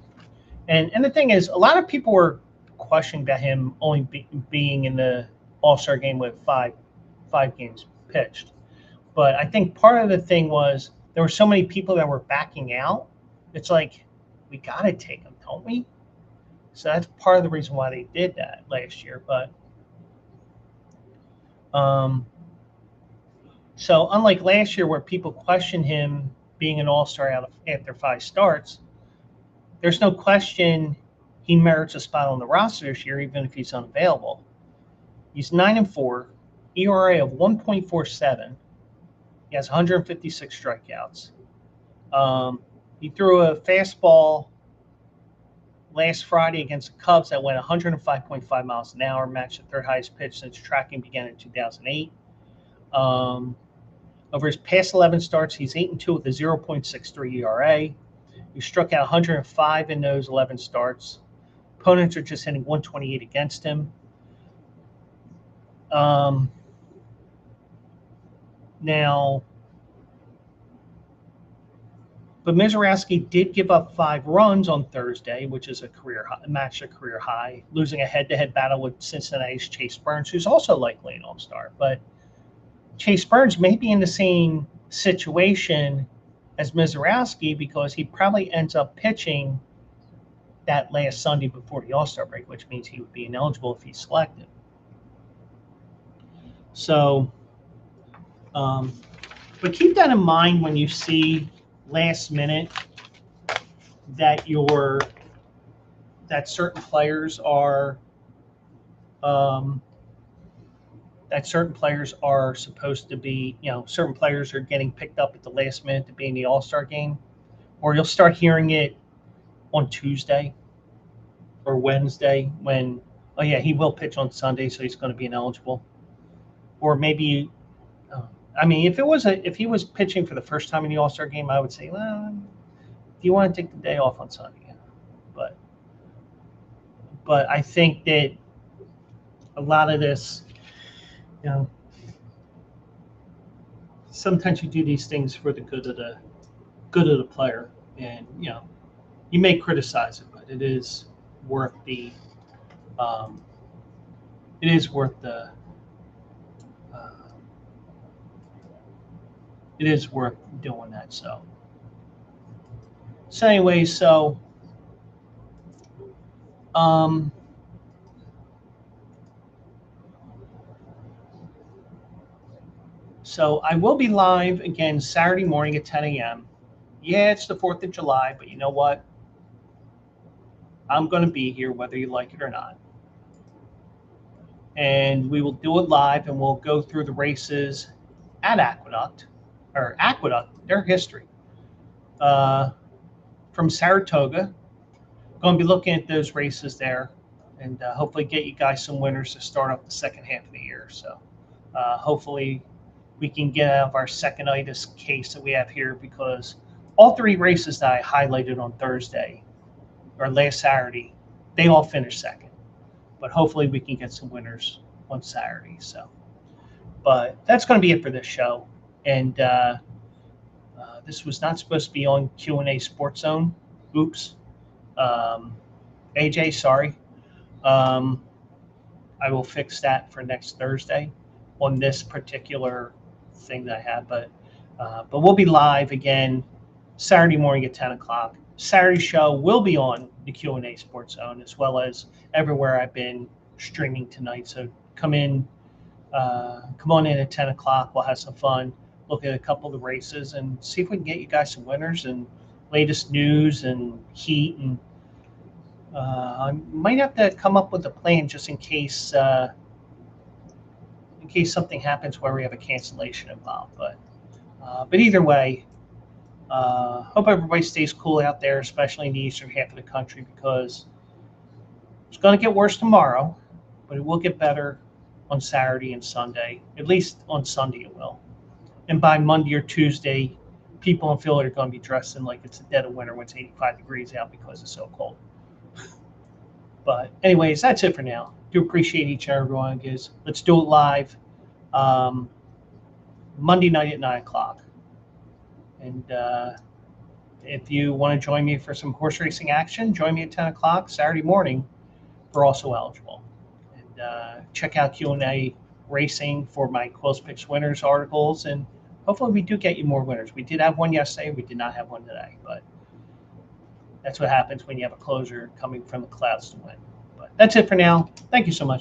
And the thing is, a lot of people were questioning about him only being in the All-Star game with five games pitched. But I think part of the thing was there were so many people that were backing out. It's like, we got to take him, don't we? So that's part of the reason why they did that last year. But so unlike last year where people questioned him being an all-star after 5 starts, there's no question he merits a spot on the roster this year, even if he's unavailable. He's 9-4, ERA of 1.47. He has 156 strikeouts. He threw a fastball last Friday against the Cubs that went 105.5 miles an hour, matched the third highest pitch since tracking began in 2008. Over his past 11 starts, he's 8-2 with a 0.63 ERA. He struck out 105 in those 11 starts. Opponents are just hitting 128 against him. Now, but Misiorowski did give up 5 runs on Thursday, which is a career high, losing a head-to-head battle with Cincinnati's Chase Burns, who's also likely an all-star. But Chase Burns may be in the same situation as Misiorowski because he probably ends up pitching that last Sunday before the All-Star break, which means he would be ineligible if he's selected. So, but keep that in mind when you see last minute that certain players are supposed to be, certain players are getting picked up at the last minute to be in the All-Star game, or you'll start hearing it on Tuesday or Wednesday when, oh yeah, he will pitch on Sunday, so he's going to be ineligible. Or maybe, if he was pitching for the first time in the All-Star game, I would say, well, do you want to take the day off on Sunday? But I think that a lot of this, sometimes you do these things for the good of the player, and you may criticize it, but it is worth the doing that. So anyway, so I will be live again Saturday morning at 10 a.m. Yeah, it's the 4th of July, but you know what? I'm going to be here whether you like it or not. And we will do it live, and we'll go through the races at Aqueduct, their history. From Saratoga. Going to be looking at those races there, and hopefully get you guys some winners to start off the second half of the year. So hopefully we can get out of our second-itis case that we have here, because all 3 races that I highlighted on Thursday or last Saturday, they all finished second. But hopefully we can get some winners on Saturday. So, but that's going to be it for this show. And this was not supposed to be on Q&A Sports Zone. Oops. AJ, sorry. I will fix that for next Thursday on this particular thing that I have. But we'll be live again Saturday morning at 10 o'clock. Saturday show will be on the Q&A Sports Zone, as well as everywhere I've been streaming tonight. So come on in at 10 o'clock. We'll have some fun, look at a couple of the races, and see if we can get you guys some winners and latest news and heat. And I might have to come up with a plan just in case something happens where we have a cancellation involved. But either way, hope everybody stays cool out there, especially in the eastern half of the country, because it's going to get worse tomorrow, but it will get better on Saturday and Sunday. At least on Sunday it will. And by Monday or Tuesday, people in Philly are going to be dressing like it's the dead of winter when it's 85 degrees out because it's so cold. But anyways, that's it for now. Do appreciate each and every one of you. Let's do it live Monday night at 9 o'clock. And If you want to join me for some horse racing action, join me at 10 o'clock Saturday morning. We're also eligible. And check out Q&A Racing for my Quills Picks winners articles, and hopefully we do get you more winners. We did have one yesterday. We did not have one today, but that's what happens when you have a closer coming from the clouds to win. But that's it for now. Thank you so much.